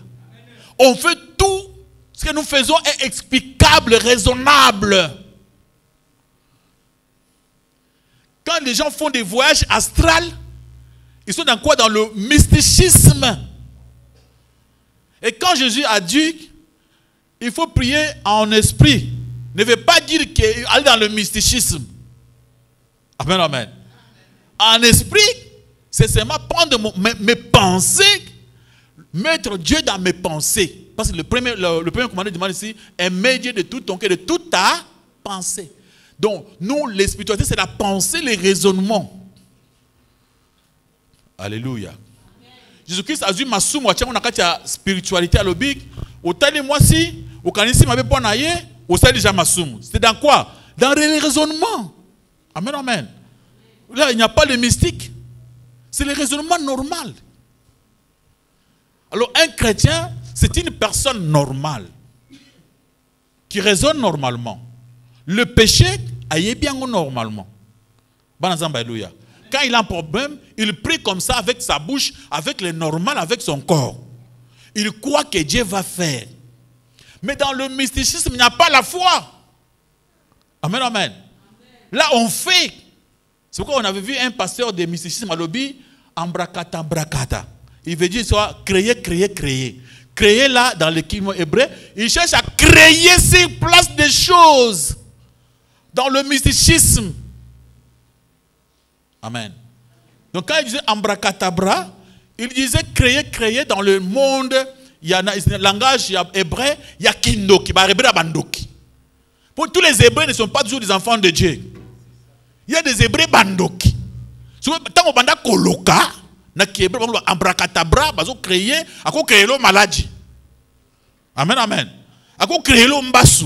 On fait tout. Ce que nous faisons est explicable, raisonnable. Quand les gens font des voyages astrales, ils sont dans quoi? Dans le mysticisme. Et quand Jésus a dit, il faut prier en esprit, ne veut pas dire qu'aller dans le mysticisme. Amen, amen. En esprit, c'est seulement prendre mes pensées, mettre Dieu dans mes pensées. Parce que le premier commandement demande ici, aimer Dieu de tout ton cœur, de toute ta pensée. Donc, nous, les spiritualités, c'est la pensée, les raisonnements. Alléluia. Jésus-Christ a dit, ma somme, on a la spiritualité à l'obic. Au tali moi si, au canisi m'avait pas naïe, au sali déjà ma somme. C'est dans quoi? Dans les raisonnements. Amen, amen. Là, il n'y a pas de mystique. C'est le raisonnement normal. Alors, un chrétien, c'est une personne normale qui raisonne normalement. Le péché aille bien normalement. Quand il a un problème, il prie comme ça avec sa bouche, avec le normal, avec son corps. Il croit que Dieu va faire. Mais dans le mysticisme, il n'y a pas la foi. Amen, amen. Là, on fait. C'est pourquoi on avait vu un pasteur de mysticisme à l'obby, Ambrakata. Il veut dire soit créer. Créer là, dans l'équipement hébreu, il cherche à créer sur place des choses. Dans le mysticisme. Amen. Donc quand il disait Ambrakadabra, il disait créer dans le monde. Il y a un langage hébreu, il y a Kindoki, Bandoki. Pour tous les Hébreux ne sont pas toujours des enfants de Dieu. Il y a des Hébreux Bandoki. Tant qu'on banda koloka, na qui hébreu, Ambrakadabra, bazo créer, à quoi créer le maladie. Amen, amen. À quoi créer le mbasu.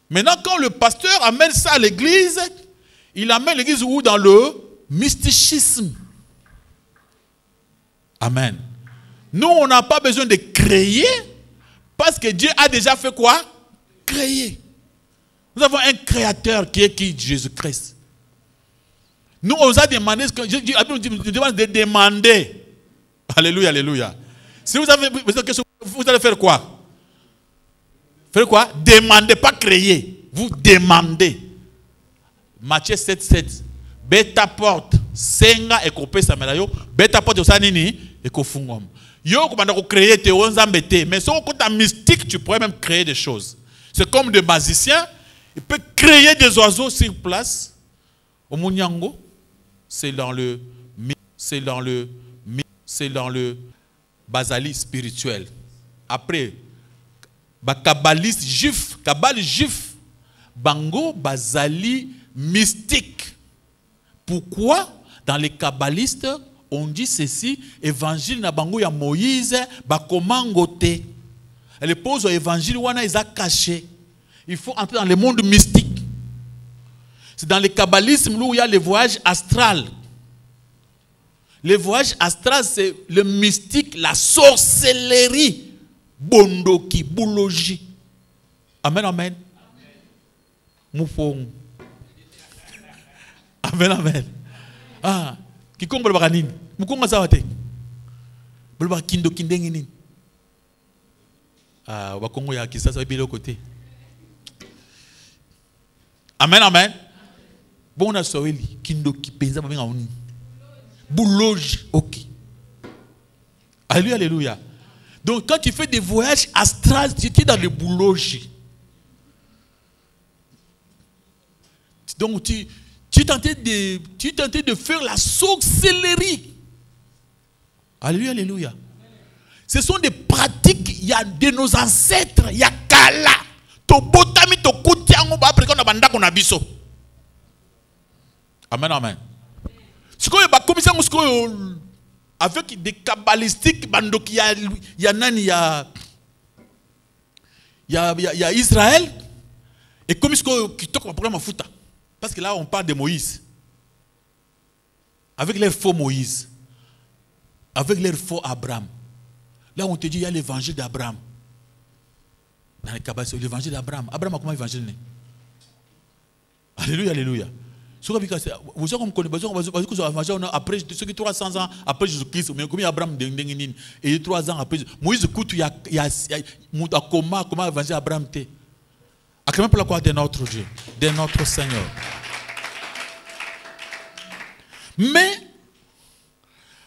Maintenant, quand le pasteur amène ça à l'église, il amène l'église où? Dans le mysticisme. Amen. Nous, on n'a pas besoin de créer parce que Dieu a déjà fait quoi? Créer. Nous avons un créateur qui est qui? Jésus-Christ. Nous, on nous a demandé ce que Dieu nous demande de demander. Alléluia, alléluia. Si vous avez besoin de quelque chose, vous allez faire quoi? Faire quoi? Demandez, pas créer. Vous demandez. Matthieu 7:7. Beta porte. Senga et kopé samelayo. Beta porte au sanini et kofungom. Yo komanda ko créer te onzambete. Mais si on compte en mystique, tu pourrais même créer des choses. C'est comme des magiciens. Il peut créer des oiseaux sur place. Au Munyango, c'est dans le basali spirituel. Après, kabbaliste juif, bango basali mystique. Pourquoi dans les kabbalistes on dit ceci, évangile na bango ya Moïse bakomangote. Elle pose au évangile wana ils a caché. Il faut entrer dans le monde mystique. C'est dans le kabbalisme où il y a le voyage astral. Le voyage astral, c'est le mystique, la sorcellerie. Bondoki, boulogie. Amen, amen. Moufong. Amen, amen. Ah, qui compte le baranin? Moukonga zawate. Le bar kindo kindengini. Ah, wakongo ya kisa ça bien côté. Amen, amen. Bon, on a sauvé kindo qui pensa ma bien bouloge, ok. Alléluia, alléluia. Donc quand tu fais des voyages astrales, tu es dans le bouloge. Donc tu es tenté de faire la sorcellerie. Alléluia, alléluia. Ce sont des pratiques, il y a de nos ancêtres, il y a Kala. To botami to kutiango ba après qu'on a banda qu'on a biso. Amen, amen. Ce qu'on a commis ça, avec des kabbalistiques, il y a Israël, et comme ce qui toque le problème à fouta. Parce que là, on parle de Moïse. Avec leur faux Moïse. Avec leur faux Abraham. Là, on te dit, il y a l'évangile d'Abraham. Dans les kabbalistes, l'évangile d'Abraham. Abraham a comment évangile? Alléluia, alléluia. Vous savez comme on après ceux qui 300 ans après Jésus-Christ, mais comme Abraham et 3 ans après Moïse écoute il y a comment évangile Abraham te. Acclamez pour la gloire de notre Dieu, de notre Seigneur. Mais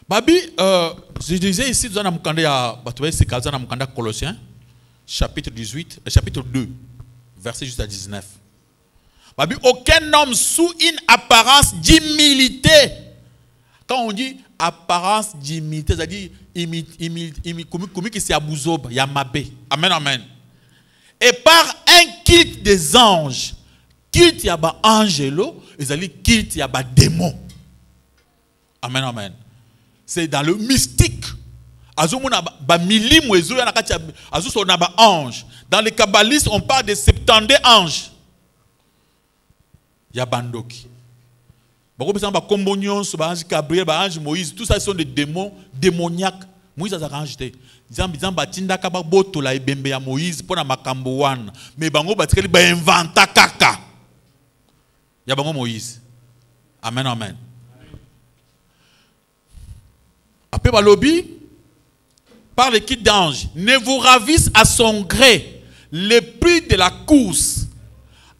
Babi, je disais ici dans la Colossiens chapitre 18, chapitre 2, verset jusqu'à 19. Aucun homme sous une apparence d'humilité. Quand on dit apparence d'humilité, c'est-à-dire comme qui c'est abouzob, yamabé. Amen, amen. Et par un culte des anges, culte yaba angelo, c'est-à-dire culte yaba démon. Amen, amen. C'est dans le mystique. Dans les kabbalistes, on parle de 70 anges. Il y a Bandoki. Gabriel, Moïse, tout ça sont des démons démoniaques. Moïse a rajouté. Moïse pour makambo wana. Mais bango batikeli ba inventa kaka. Il y a bango Moïse. Amen, amen. Après balobi par l'équipe d'anges, ne vous ravisse à son gré le prix de la course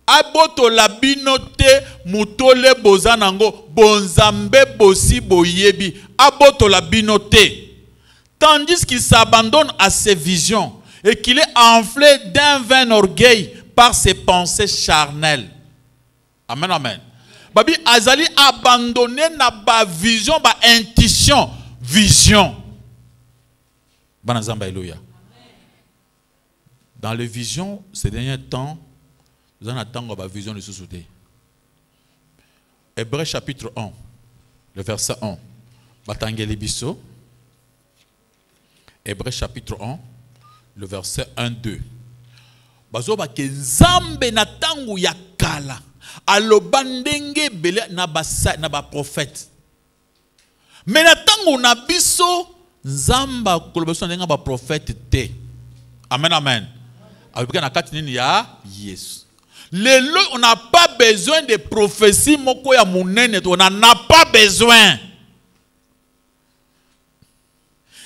Aboto la binote mutole bozanango bonzambe bosi boyebi. Aboto la binote. Tandis qu'il s'abandonne à ses visions et qu'il est enflé d'un vain orgueil par ses pensées charnelles. Amen, amen. Babi azali abandonné na ba vision, ba intuition, vision. Banazamba Eloya. Dans les visions, ces derniers temps, nous en attendons la vision de sous-souté. Hébreux chapitre 1, le verset 1. Batangeli biso. Hébreux chapitre 1, le verset 1-2. Bazoba ke nzambe na tangu ya kala. Aloba ndenge bele na ba prophète. Mais na tangu na biso nzamba kolobeso ndenge ba prophète te. Amen, amen. Alobika na kati nini ya Yesu. Lelo on n'a pas besoin de prophéties moko ya munene, on n'en a pas besoin.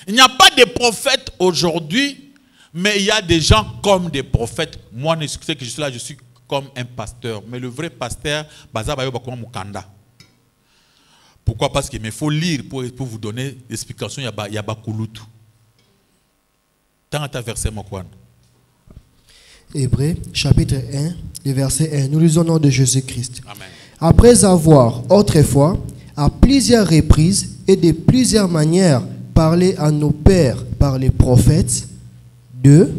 Il n'y a pas de prophètes aujourd'hui, mais il y a des gens comme des prophètes. Moi, je sais que je suis là, je suis comme un pasteur. Mais le vrai pasteur, pourquoi? Parce qu'il me faut lire pour vous donner l'explication. Il y a Bakulutu. Tant à ta verset, Mokwan. Hébreux, chapitre 1, le verset 1. Nous lisons au nom de Jésus-Christ. Amen. Après avoir, autrefois, à plusieurs reprises et de plusieurs manières, parlé à nos pères par les prophètes, Dieu,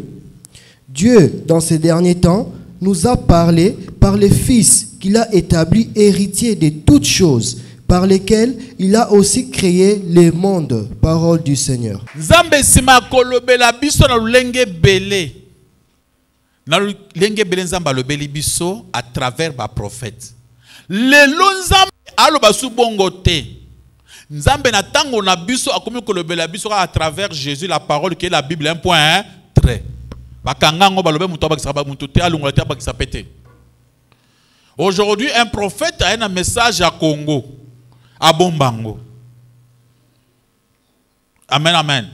dans ces derniers temps, nous a parlé par les fils qu'il a établis héritiers de toutes choses, par lesquels il a aussi créé le monde. Parole du Seigneur. Nzambe sima kolobela biso na lenge belé. Na lenge belé nzamba lobeli biso à travers ba prophète. Lelo nzambe aloba su bongo te. Nzambe na tango na biso akomi kolobela biso à travers Jésus, la parole qui est la Bible 1.1. Aujourd'hui, un prophète a un message à Congo, à Bombango. Amen, amen.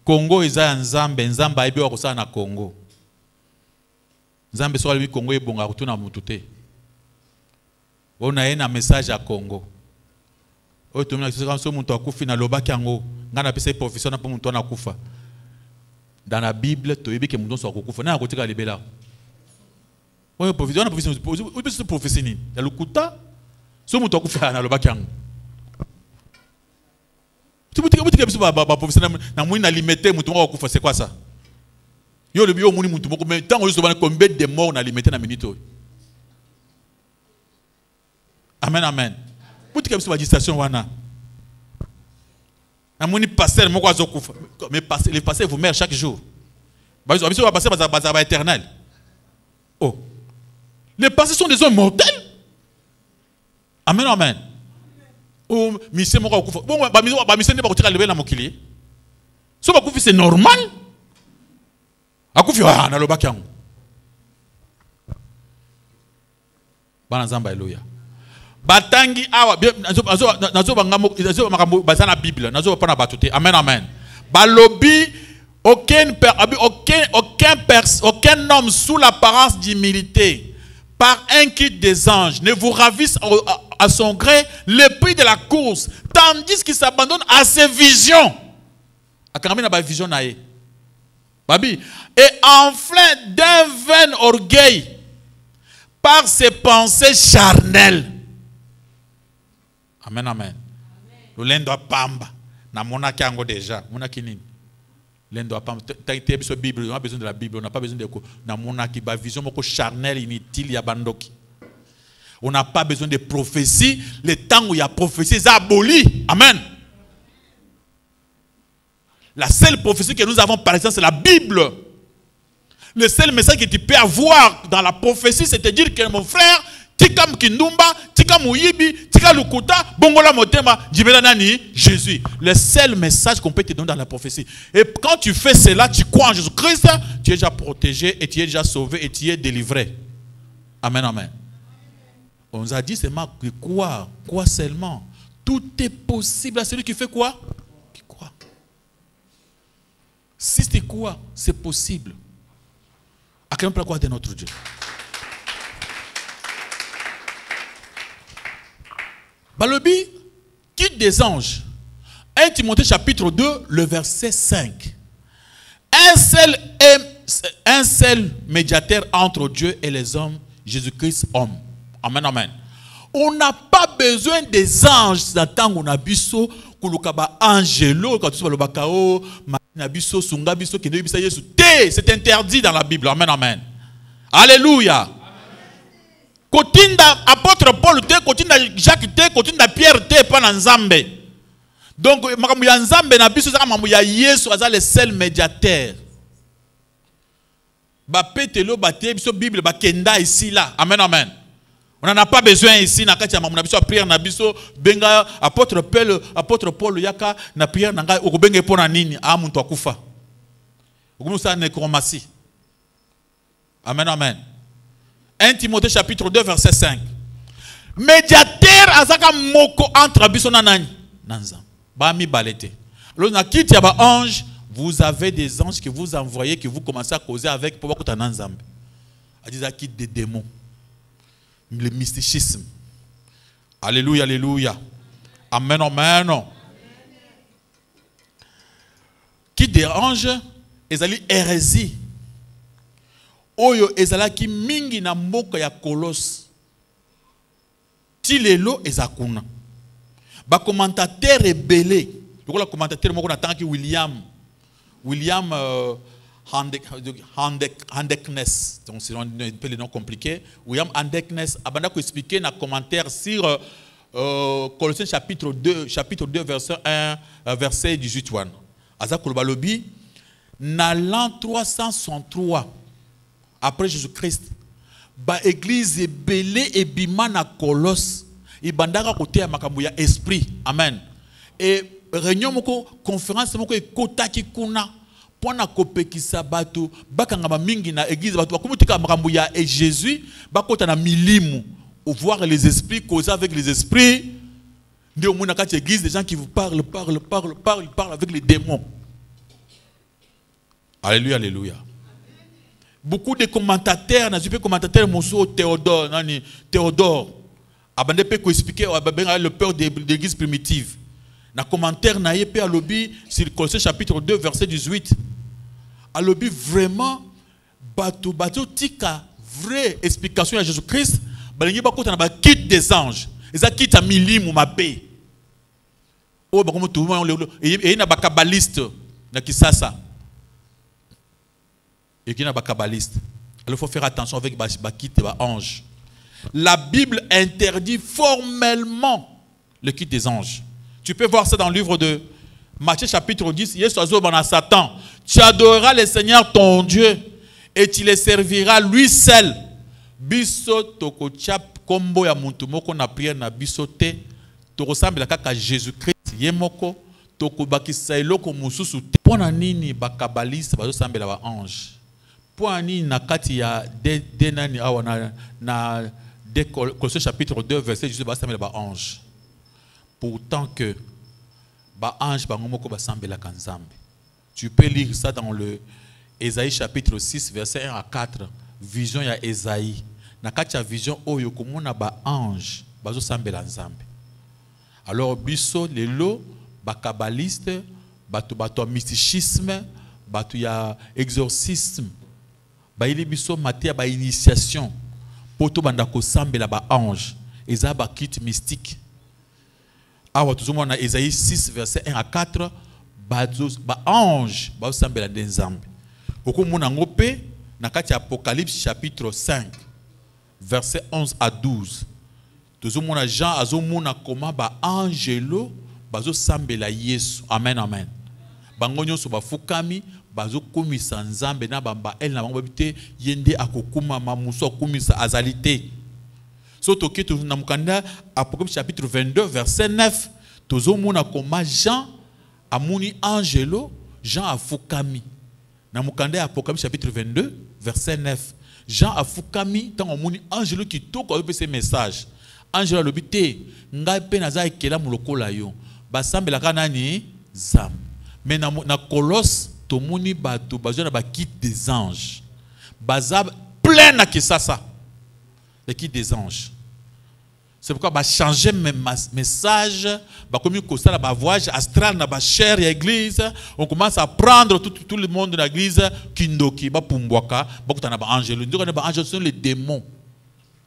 Congo is a Nzambe, Nzamba ibi wa kusana Congo. Nzambe swali Congo ibonga kutuna mutute. On a un message à Congo. O tumina kisika so muntu akufi na lobaki yango ngana pesa profession na po muntu na kufa. Dans la Bible, tu as dit que nous sommes au couvent. On a libéla. On a professé. On a professé. Il y a le kuta. Ce que tu as fait dans le bac. Tu peux dire que tu as professé. C'est quoi ça? Il y a le bio mouni mutu. Mais tant que combien de morts on a limité dans minute. Amen, amen. Tu peux dire que tu as dit station wana. Mais les pasteurs vous meurent chaque jour. Éternel. Oh. Les pasteurs sont des hommes mortels. Amen, amen. Oh, c'est normal. Batangi awa bazana Bible nazo pas na batute. Amen, amen. Balobi aucun homme sous l'apparence d'humilité par un culte des anges ne vous ravisse à son gré le prix de la course, tandis qu'il s'abandonne à ses visions. Akamina ba vision nae. Babi et enflé d'un vain orgueil par ses pensées charnelles. Amen, amen. Le lendo pamba. Na mona kiango déjà. Mona kinini. Lendo pamba. T'as sur Bible. On a besoin de la Bible. On n'a pas besoin de quoi. Na mona ki ba vision moko charnel inutile ya bandoki. On n'a pas besoin de prophétie. Le temps où il y a prophétie, c'est aboli. Amen. La seule prophétie que nous avons par exemple, c'est la Bible. Le seul message que tu peux avoir dans la prophétie, c'est de dire que mon frère, Tikam Kindumba, Tikam Ouyibi, Tikam Lukuta, Bongola Motema, Djibela Nani, Jésus. Le seul message qu'on peut te donner dans la prophétie. Et quand tu fais cela, tu crois en Jésus-Christ, tu es déjà protégé et tu es déjà sauvé et tu es délivré. Amen, amen. On nous a dit seulement que quoi seulement? Tout est possible à celui qui fait quoi? Qui croit. Si c'est quoi, c'est possible. À quel point croire de notre Dieu? Balobi, quitte des anges. 1 Timothée chapitre 2, le verset 5. Un seul médiateur entre Dieu et les hommes, Jésus-Christ homme. Amen, amen. On n'a pas besoin des anges dans le temps où on a biso, angelo, quand tu vas le bakao, nabiso, sungabiso, qui ne bisa Yesu. C'est interdit dans la Bible. Amen, amen. Alléluia. Kotinda apôtre Paul te, kotinda Jacques te, kotinda Pierre te, pas dans Nzambe. Donc, makamuya Nzambe na biso, makamuya Yesu, aza le seul médiateur. Ba petelo ba te biso Bible ba kenda ici là. Amen, amen. On n'en a pas besoin ici na kati ya mamu na biso prière na biso benga apôtre Paul yaka na prière na ngai okobenge pona nini a muntu akufa. Okumusa nécromancie. Amen, amen. 1 Timothée chapitre 2 verset 5. Médiateur azaka moko entre biso na nani nanza. Ba mi balete. Alors na kiti ya ba ange, vous avez des anges que vous envoyez, que vous commencez à causer avec pour beaucoup nanzambe. A dit quitte des démons. Le mysticisme. Alléluia, alléluia. Amen, amen. Qui dérange, ezali hérésie. Oyo ezala ki mingi na mboka ya Colosse. Ti lelo ezakuna. Ba commentateur rebelle. Le commentateur moko na tanki William Handekness, donc c'est un peu le nom compliqué. William Handekness a expliqué dans le commentaire sur Colossiens chapitre 2, verset 1, verset 18. Azakulbalobi, dans l'an 363, après Jésus-Christ, ba église belé et bima na Colosse, et bandaka côté à makambuya esprit. Amen. Et réunion moko, conférence moko et kotaki kuna. Pona kopekisa bato bakanga mingi na église bato bakomutika makambo ya et Jésus bakota na milimu ou voir les esprits causer avec les esprits ndio mona kati église des gens qui vous parlent avec les démons. Alléluia, alléluia. Beaucoup de commentateurs na super commentateurs Mosso Théodore abandé peut expliquer le peur de l'église primitive. Na commentaire na yepé alobi sur Colossiens chapitre 2 verset 18. Alobi vraiment bato tika vraie explication à Jésus-Christ, balingi ba kota na ba quitte des anges. Eza quitte a milimu mabe. O ba komo tout et na ba kabbaliste na kisasa. Et qui na ba kabbaliste. Alors il faut faire attention avec ba quitte ba ange. La Bible interdit formellement le quitte des anges. Tu peux voir ça dans le livre de Matthieu chapitre 10. Yesu azobana Satan. Tu adoreras le Seigneur ton Dieu et tu le serviras lui seul. Biso toko chap kombo ya muntu moko na prière na biso te. Toko sambela kaka Jésus-Christ yemoko toko bakisa eloko mususu te. Pona nini bakabaliste bazo sambela ba ange. Pona nini na kati ya denani awa na Colossiens chapitre 2 verset 18 ba sambela ba ange. Pourtant que ba ange ba ngomoko ba sambela kanzambe. Tu peux lire ça dans le Ésaïe chapitre 6 verset 1 à 4. Vision ya Ésaïe. Na kati ya vision oyo komona ba ange bazo sambela nzambe. Alors biso lelo ba kabbaliste bato mysticisme bato ya exorcisme ba ili biso matia ba initiation poto banda ko sambela ba ange eza ba kit mystique. Awa tuzomona na Ésaïe 6 verset 1 à 4 ba ange ba sambela nzambe. Okomona ngope na kati Apocalypse chapitre 5 verset 11 à 12. Tuzomona Jean azomona comment ba angelo bazo sambela Yesu. Amen, amen. Bango nyonso bafukami bazo komisa nzambe na bamba el na bango bite yende akokuma mamuso akomisa azalité. Soto ke na mukanda Apocalypse chapitre 22 verset 9 tuzomona comment Jean amuni angelo Jean afukami. Na mukanda Apocalypse chapitre 22 verset 9 Jean afukami tant amuni angelo qui toko a ce message. Angelo lobité ngai pe naza ekela mulokola yo basambela kanani zam. Mais na Colosse tomuni bato bazona ba kit des anges. Bazab plein na kisasa. Le kit des anges. C'est pourquoi bah changer mes messages, bah comme il ça la voyage astral na ba chair ya église, on commence à prendre tout le monde de l'église kindoki ba pumbwaka, ba kutana ba angelo. Nous ba angelo sont les démons.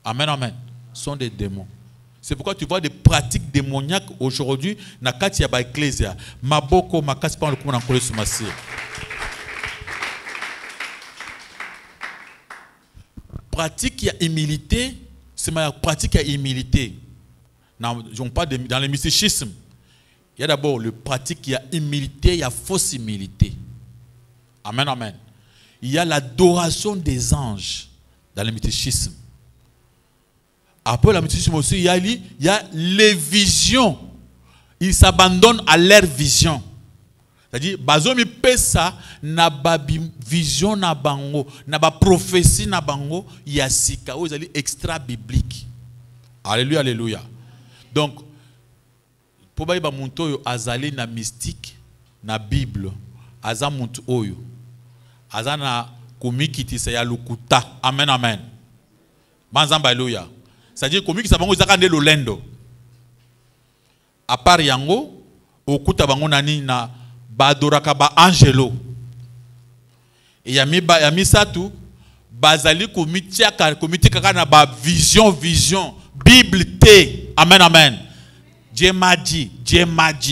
Amen amen. Sont des démons. C'est pourquoi tu vois des pratiques démoniaques aujourd'hui na kati ya ba ecclesia. Maboko makasi pa le kuma na kole sumasi. Pratique ya humilité. C'est ma pratique à humilité. On parle dans le mysticisme. Il y a d'abord le pratique, il y a humilité, il y a fausse humilité. Amen, amen. Il y a l'adoration des anges dans le mysticisme. Après le mysticisme aussi, il y a les visions. Ils s'abandonnent à leur vision. C'est-à-dire, bazomi pesa na ba vision na bango, na ba prophétie na bango, yasika, ils allaient extra biblique. Alléluia, alléluia. Donc, pour ba muntu oyo azali na mystique, na Bible, aza muntu oyo, aza na kumikitisa ya lukuta. Amen, amen. Manzamba, alléluia. C'est-à-dire, kumikitisa bango zaka nde lolendo. À part yango, okuta bango nani na badoraka ba angelo et yami satu bazali komitika na ba vision Bible te. Amen amen. Dieu m'a dit,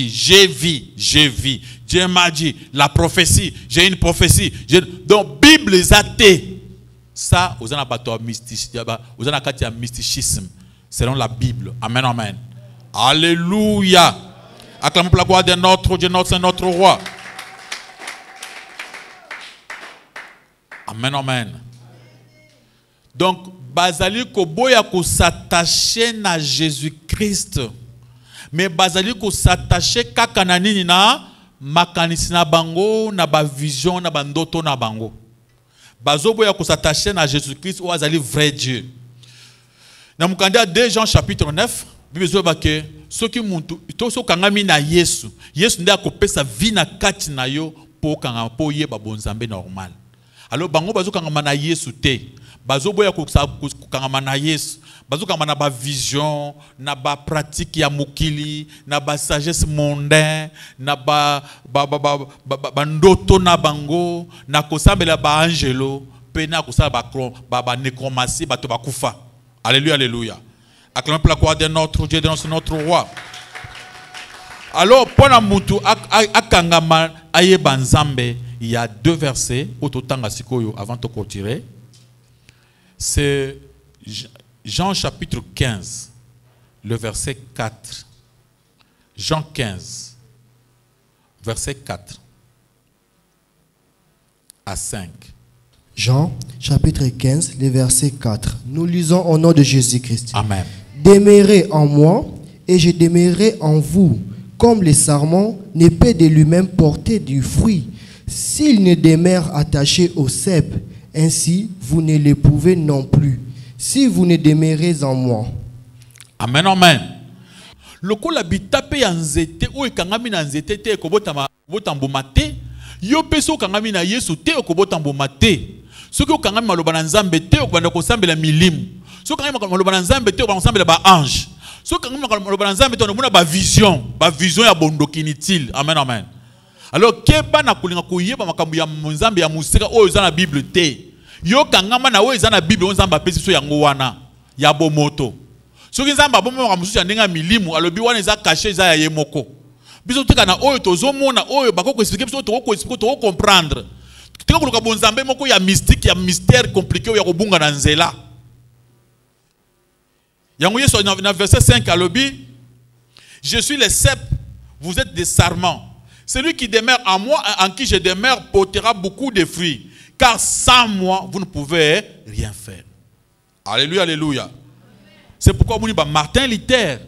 j'ai vu, Dieu m'a dit la prophétie, j'ai une prophétie. Donc Bible est athée. Ça aux mysticisme selon la Bible. Amen amen. Alléluia. Acclamons pour la gloire de notre Dieu, notre roi. Amen, amen. Donc, bazali ko boya ko s'attacher na Jésus-Christ. Mais bazali ko s'attacher kaka na nini na makanisi na bango, na ba vision, na bandoto na bango. Bazo boya ko s'attacher na Jésus-Christ ou azali vrai Dieu. Na mukanda 2 Jean chapitre 9, bibezo bake ceux qui montent, tous ceux qui ont mis na Yesu, Yesu n'a pas sa vie na kati na yo pour kanga po ye ba bonzambe normal. Alors bango bazo kanga na Yesu te, bazo boya ko kanga na Yesu, bazo kanga na ba vision, na ba pratique ya mukili, na ba sagesse mondain, na ba ndoto na bango, na kosambela ba angelo, pe na kosala ba nécromancie ba to ba kufa. Alléluia, alléluia. Acclamons pour la gloire de notre Dieu, de notre roi. Alors, pour la mutu akangama aye banzambe, il y a 2 versets avant de continuer. C'est Jean chapitre 15, le verset 4. Jean 15, verset 4 à 5. Jean chapitre 15, le verset 4. Nous lisons au nom de Jésus-Christ. Amen. Demeurez en moi et je demeurerai en vous. Comme le sarment ne peut de lui-même porter du fruit s'il ne demeure attaché au cep, ainsi vous ne le pouvez non plus si vous ne demeurez en moi. Amen, amen. Le ko la bitape ya nzete o ekangami na nzete te ekobotama botamboma te yo peso kangami na Yesu te ekobotamboma te soki okangami maloba na Nzambe te okobanda kosambela milimu soki okangami maloba na Nzambe te okobanda kosambela ba ange soki okangami maloba na Nzambe te onomona ba vision ya bondoki inutile. Amen, amen. Alors keba na kulinga kuyeba makambo ya Nzambe ya musika oyo eza na Bible te yo kangama na oyo eza na Bible Nzambe apesi so yango wana ya bomoto. Soki Nzambe abomo mususu ya ndenga milimu alobi wana eza caché eza ya ye moko. Biso tika na oyo tozomona oyo bakoko expliquer biso to comprendre. Tika kuluka bonzambe moko ya mystique ya mystère compliqué ya kobunga na nzela. Yango Yesu na verset 5 alobi je suis le cep, vous êtes des sarments. Celui qui demeure en moi, en qui je demeure, portera beaucoup de fruits. Car sans moi, vous ne pouvez rien faire. Alléluia, alléluia. C'est pourquoi Martin Luther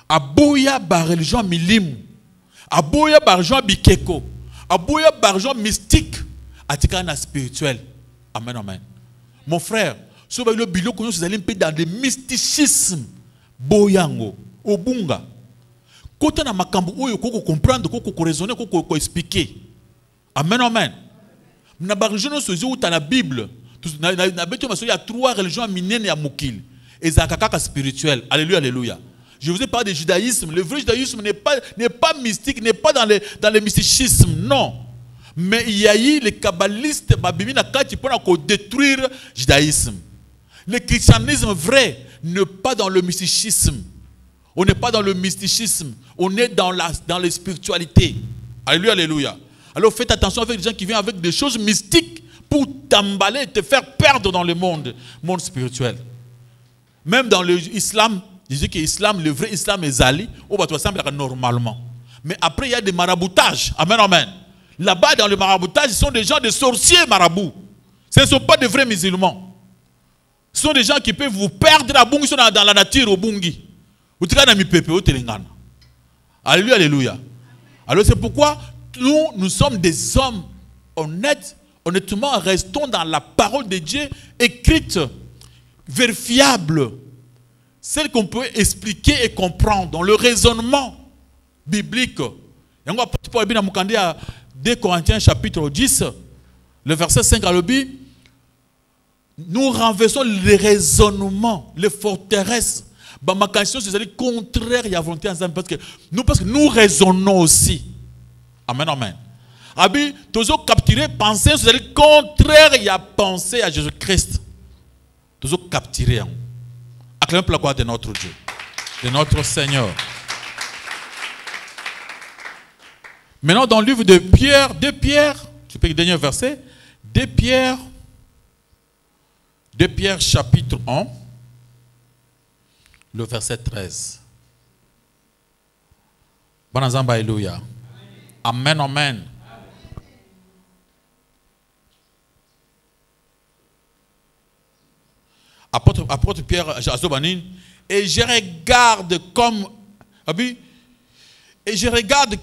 a boya ba religion milim, a boya ba religion bikeko, a boya ba religion mystique, a tika spirituel. Amen, amen. Mon frère, si vous avez le bilan que nous allons dans le mysticisme, boyango, obunga. Quand on a makambu oyo koko comprendre, koko raisonner, koko expliquer. Amen, amen. Na ba religion sozo uta na Bible. Na beto maso ya 3 religions minene ya mukili. Et zakakaka spirituel. Alléluia, alléluia. Je vous ai parlé du judaïsme. Le vrai judaïsme n'est pas mystique, n'est pas dans le mysticisme, non. Mais il y a eu les kabbalistes qui peuvent détruire le judaïsme. Le christianisme vrai n'est pas dans le mysticisme. On n'est pas dans le mysticisme. On est dans la spiritualité. Alléluia, alléluia. Alors faites attention avec les gens qui viennent avec des choses mystiques pour t'emballer et te faire perdre dans le monde spirituel. Même dans l'islam, je dis que l'islam, le vrai islam est zali, on va te ressembler normalement. Mais après, il y a des maraboutages. Amen, amen. Là-bas, dans le maraboutage, ce sont des gens, des sorciers marabouts. Ce ne sont pas de vrais musulmans. Ce sont des gens qui peuvent vous perdre la bungi, ils sont dans la nature au bungi. Alléluia, alléluia. Alors c'est pourquoi nous sommes des hommes honnêtes, honnêtement, restons dans la parole de Dieu écrite, vérifiable, celle qu'on peut expliquer et comprendre dans le raisonnement biblique. 2 Corinthiens chapitre 10, le verset 5 à l'objet, nous renversons les raisonnements, les forteresses. Ma question, c'est contraire à la volonté parce que nous raisonnons aussi. Amen, amen. Abi, toujours capturer, penser, c'est contraire à la pensée à Jésus-Christ. Toujours capturer. Acclamez la gloire de notre Dieu, de notre Seigneur. Maintenant, dans le livre de Pierre, tu peux le dernier verset, 2 Pierre chapitre 1, le verset 13. Bonazamba, alléluia. Amen, amen. Apôtre Pierre Azobanine, et je regarde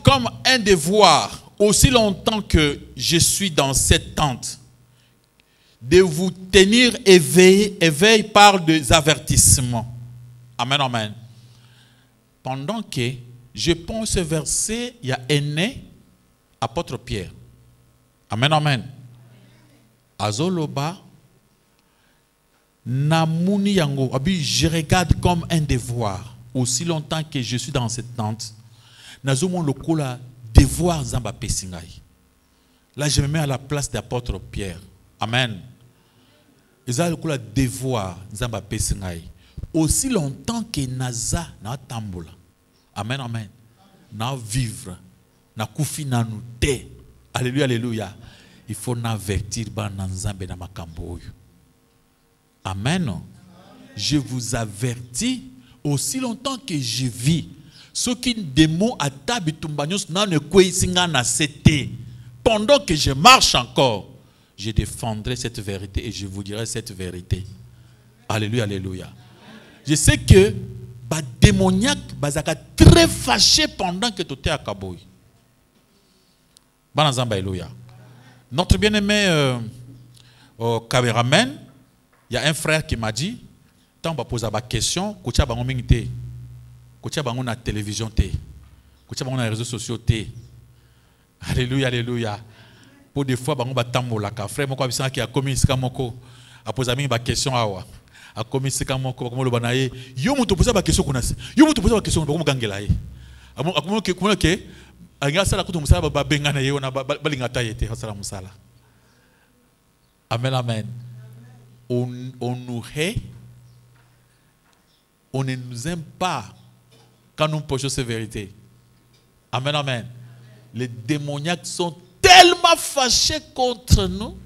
comme un devoir, aussi longtemps que je suis dans cette tente, de vous tenir éveillé par des avertissements. Amen, amen. Pendant que je pense ce verset, il y a aîné, apôtre Pierre. Amen, amen. Azoloba, Namuni yango, je regarde comme un devoir, aussi longtemps que je suis dans cette tente. Nazomon lokola devoir zamba pesingai. Là, je me mets à la place d'apôtre Pierre. Amen. Ils lokola devoir zamba pesingai. Aussi longtemps que naza na tambola. Amen, amen. Na vivre, na kufi na nute. Alléluia, alléluia. Il faut n'avertir ba nanzambe na makambo. Amen. Je vous avertis, aussi longtemps que je vis, ce qui démon à tabitumbanyos n'a ne kwesinga na sete. Pendant que je marche encore, je défendrai cette vérité et je vous dirai cette vérité. Alléluia, alléluia. Je sais que les démoniaques sont très fâchés pendant que tu es à Kaboui. Alléluia. Notre bien-aimé caméraman, il y a un frère qui m'a dit, quand on va poser la question, il y a la télévision, il y a les réseaux sociaux. Alléluia, alléluia. Pour des fois, on va tambola. Frère, moi, qui a commis ce qu'il a posé la question. A commis ce qu'il a posé. Yo mu poser la question. Yo mu poser la question. Comment gangela? Comment que anga sala kutu musala ba bengana ye ona balingata yete hasala musala. Amen, amen. On nous hait, on ne nous aime pas quand nous pochons ces vérités. Amen, amen. Les démoniaques sont tellement fâchés contre nous.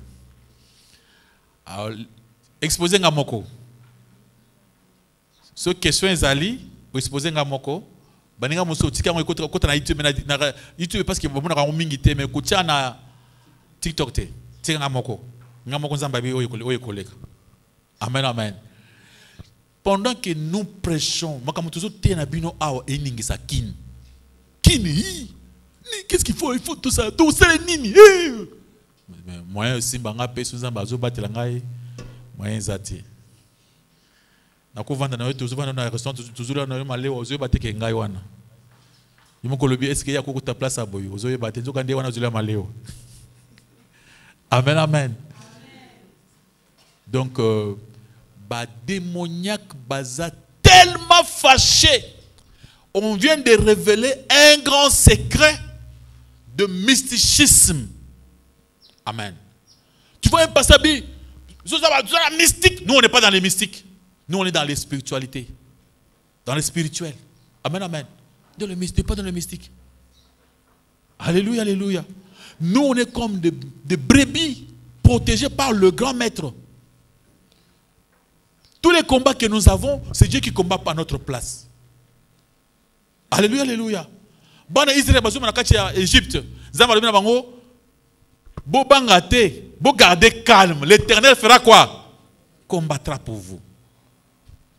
Alors, exposez à moko. Ce question est ali, ou exposez à moko. Baninga muso tika ngo ekota na YouTube na YouTube parce que bomona ka mingi te mais kutia na TikTok te. Tika moko. Ngamoko nzamba bi oyo koleka. Amen, amen. Pendant que nous prêchons, qu'est-ce qu'il faut? Il faut tout ça. Tout ça, nini. Moi aussi, moi zati. Na kuvanda na wetu uzuvanda na restaurant tuzuri na maleo ozoye bateke ngai wana. Yimokolobi eske ya kukuta place aboyo ozoye bateke nzoka ndiye wana uzuli maleo. Amen, amen. Donc ba démoniaque baza tellement fâché. On vient de révéler un grand secret de mysticisme. Amen. Tu vois un pasteur la mystique. Nous, on n'est pas dans les mystiques. Nous, on est dans les spiritualités. Dans les spirituels. Amen, amen. Dans le mystique, pas dans le mystique. Alléluia, alléluia. Nous, on est comme des brebis protégés par le grand maître. Tous les combats que nous avons, c'est Dieu qui combat par notre place. Alléluia, alléluia. Bana Israël bazo manakati ya Égypte. Zamba lobina bango. Bo bangate, bo gardez calme. L'Éternel fera quoi? Combattra pour vous.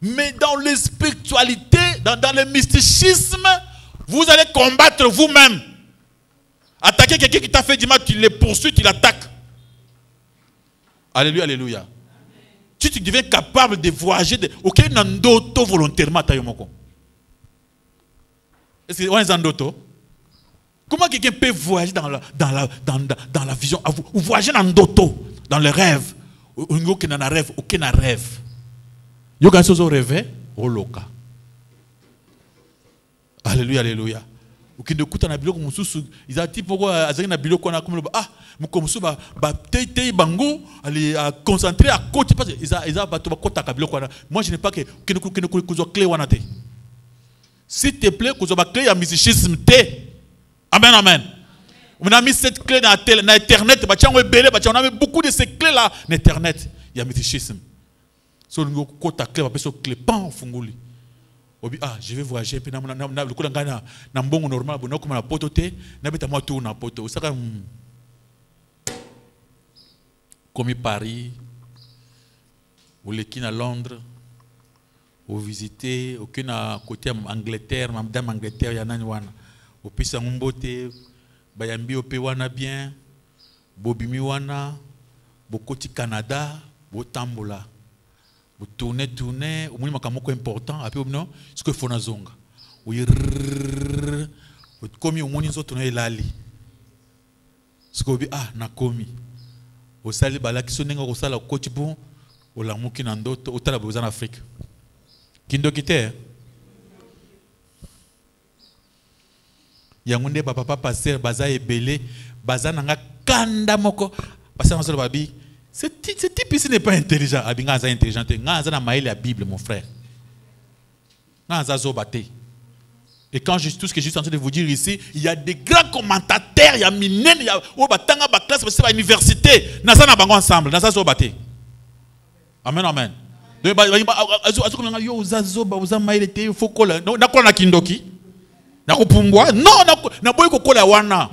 Mais dans les spiritualités, dans le mysticisme, vous allez combattre vous-même. Attaquer quelqu'un qui t'a fait du mal, tu le poursuis, tu l'attaques. Alléluia, alléluia. Si tu deviens capable de voyager, ok, nandoto volontairement tayomoko. Est-ce que on est en doto? Comment quelqu'un peut voyager dans la vision? Ou voyager dans doto, dans le rêve? Aucun rêve, aucun rêve. Yo quand ils rêvé, au loka. Alléluia, alléluia. Aucun de coups dans la biloko mususu, ils a dit pourquoi azaki na biloko na comme ah, mukomusu ba tei bango, aller à concentrer à côté parce ils a bato ba kota ka biloko na. Moi je n'ai pas que kuzo clé wana te. S'il te plaît, kuzo ba clé ya mysticisme te. Amen, amen. On a mis cette clé dans Internet, on a mis beaucoup de ces clés là dans Internet. Il y a mysticisme. So ngo kota clé ba peso clé pan funguli. Obi ah je vais voyager puis na le ko ngana na mbongo normal bon comme na poto te na beta moi tour na poto saka comme Paris ou les qui na Londres ou visiter aucune côté Angleterre madame Angleterre ya nani wana au pisa mbote bayambi ope wana bien bobimi wana bokoti Canada botambola. Vous tournez, au moins makamoko important, après non, ce que faut na zonga. Oui, comme au moins ils ont tourné l'ali. Ce que ah na komi. Au sali bala qui sonne au sala coach bon, au la muki nandoto, au tala en Afrique. Kindo kite. Yangunde papa passer baza ebele, baza nanga kanda moko, passer en solo babi. Ce type ici n'est pas intelligent. Abingaza intelligent. Ngaza na maïle la Bible, mon frère. Ngaza zobate. Et quand tout ce que je suis en train de vous dire ici, il y a des grands commentateurs, il y a minen, il y a obatanga ba classe, c'est ba université. Naza na bango ensemble. Naza zobate. Amen, amen. Donc yo zazoba uza maïle te faut kola. Na kola na kindoki. Na kupumbwa. Non, na boy ko kola wana.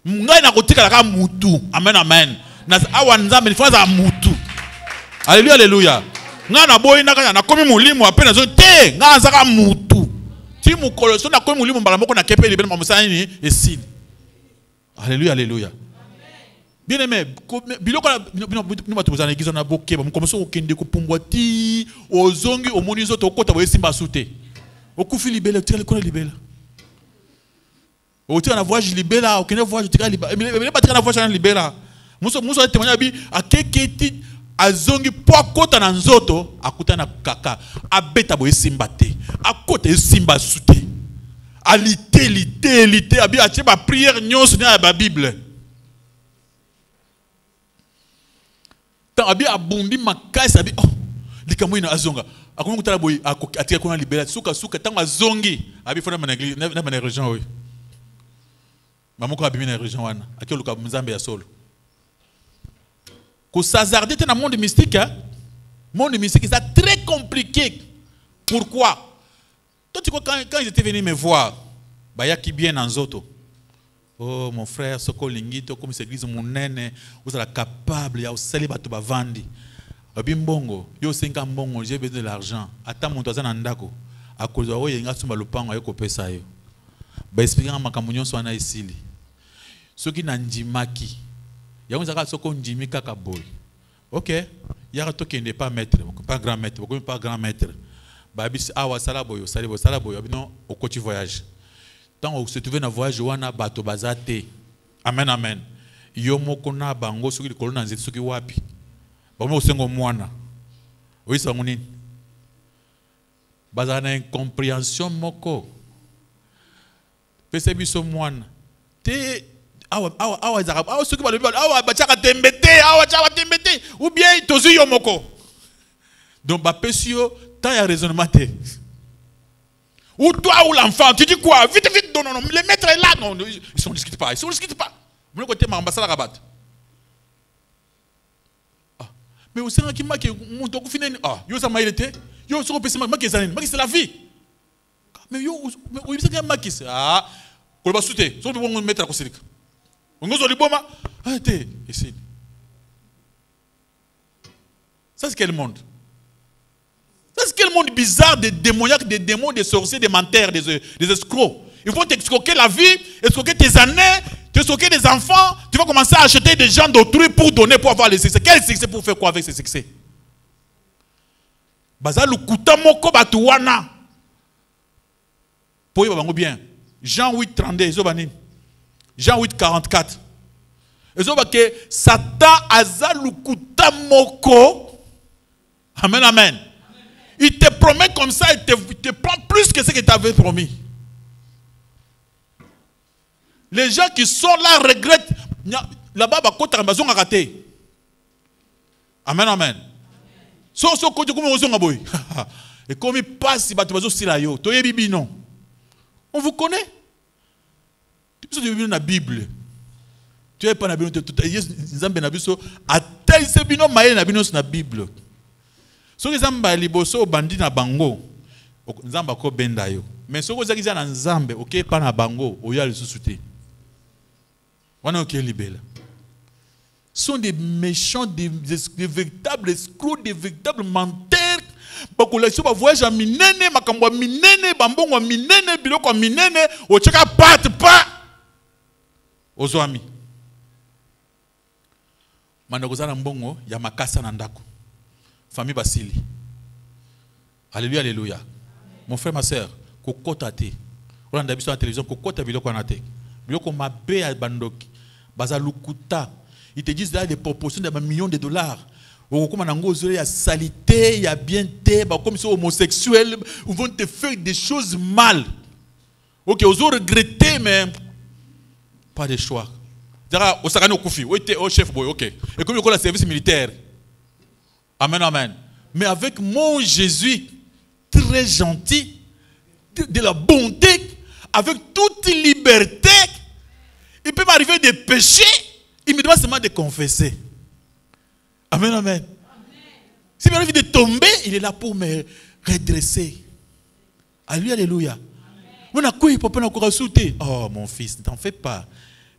Ngai na kotika la mutu. Amen, amen. Alléluia, alléluia. Ngana boy na komi mulimu apena zo te ngana zaka mutu. Ti mu koloso na komi mulimu mbala moko na kepe libele mamusani ni esili. Alléluia, alléluia. Bien aimé, biloko nous va tozana kizo na boke ba mukomoso okende ko pumbwa ti ozongi omoni zo to kota boye simba sute. Okufi libele tire ko libele. O tire na voyage libela, okende voyage tire libela. Mais pas tire na voyage libela. Muso témoignage bi akeketi azongi po akota na nzoto akuta na kaka abeta boye simba te akota simba sute alite abi atie ba prière nyonso na ba Bible tant abi abumbi makasi abi oh likambo ina azonga akomi kutala boye atia kona libela suka tant azongi abi fona na église na région oui mamoko abi na région wana akoluka mzambe ya solo. Que s'hazarder dans le monde mystique, hein? Monde mystique, c'est très compliqué. Pourquoi? Toi, tu vois, quand ils étaient venus me voir, il y a qui bien dans Zoto. Oh, mon frère, ce qu'on lingito, comme cette église, mon nene, vous êtes capable, il y a aussi les bateaux bavandi. Bimbongo, yo 50 bongo, j'ai besoin de l'argent. Attends, mon toisin andako. À cause de il y a un sumba lupango, il y a ça. Bah, expliquant ma camunion soit na ici. Ceux qui n'ont maki. Il y a un zaka soko njimi kaka boy. OK, il y a to qui n'est pas maître, pas grand maître, pas grand maître. Ba bis awa sala boyo, sala boyo, non au côté voyage. Tant on se trouve na voyage wana bato bazate. Amen, amen. Yo moko na bango soki likolo na nzete soki wapi. Ba mo sengo mwana. Oui, ça m'a dit. Bazar na incompréhension moko. Pese biso mwana. Te awa soki balobi awa batiaka tembete awa tiaka tembete ou bien tozwi yo moko. Donc bapesi yo tant ya raisonnement te. Ou toi ou l'enfant, tu dis quoi? Vite, vite, non, non, non, le maître est là. Non, ils ne discutent pas, ils ne discutent pas. Mon côté, ma ambassade à Rabat. Mais aussi, qui m'a dit, mon dogu fini, yo ça m'a été, yo ça repèse ma qui c'est la vie. Mais yo, oui, c'est que ma qui c'est qu'on va sauter, on peut mettre à côté. On nous dit bon ma, arrêtez, essaye. Ça c'est quel monde? Ça c'est quel monde bizarre des démoniaques, des démons, des sorciers, des menteurs, des escrocs. Ils vont t'escroquer la vie, escroquer tes années, escroquer des enfants. Tu vas commencer à acheter des gens d'autrui pour donner, pour avoir le succès. Quel succès pour faire quoi avec ce succès? Baza lukuta moko batuwana. Pour y bien. Jean 8, 32, Jean 8, 44. Ils ont dit que Satan aza lukuta moko. Amen, amen. Il te promet comme ça, il te prend plus que ce qu'il t'avait promis. Les gens qui sont là regrettent. Là-bas, ils ont raté. Amen, amen. Et comme il passe, on vous connaît. Tu es dans la Bible. Tu es pas dans la Bible. Tu es dans la Bible. Si vous avez liboso bandi na bango, nzamba ko benda yo. Mais si vous avez na nzambe, ok pas na bango, oya le sous-souté. On a ok libéla. Sont des méchants, des véritables escrocs, des véritables menteurs. Bakolation ba voyage minene, makambo minene, bambongo minene, biloko minene, o cheka pat pa. Ozo ami. Mandokozana mbongo ya makasa na ndako. Famille Basili. Alléluia, alléluia. Mon frère, ma soeur, kokota te. On a sur la télévision, kokota biloko anate. Biloko mabe à bandoki. Baza lukuta. Ils te disent là des proportions de millions de dollars. Comme il y a salité, il y a bien té, comme ils sont homosexuels, ils vont te faire des choses mal. Ok, ils ont regretté, mais pas de choix. Au Sakano Koufi, au chef boy, ok. Et comme il y a le service militaire. Amen, amen. Mais avec mon Jésus, très gentil, de la bonté, avec toute liberté, il peut m'arriver de pécher, il me demande seulement de confesser. Amen, amen. S'il m'arrive de tomber, il est là pour me redresser. Alléluia, alléluia. On a quoi, papa, on a encore sauté. Oh, mon fils, ne t'en fais pas.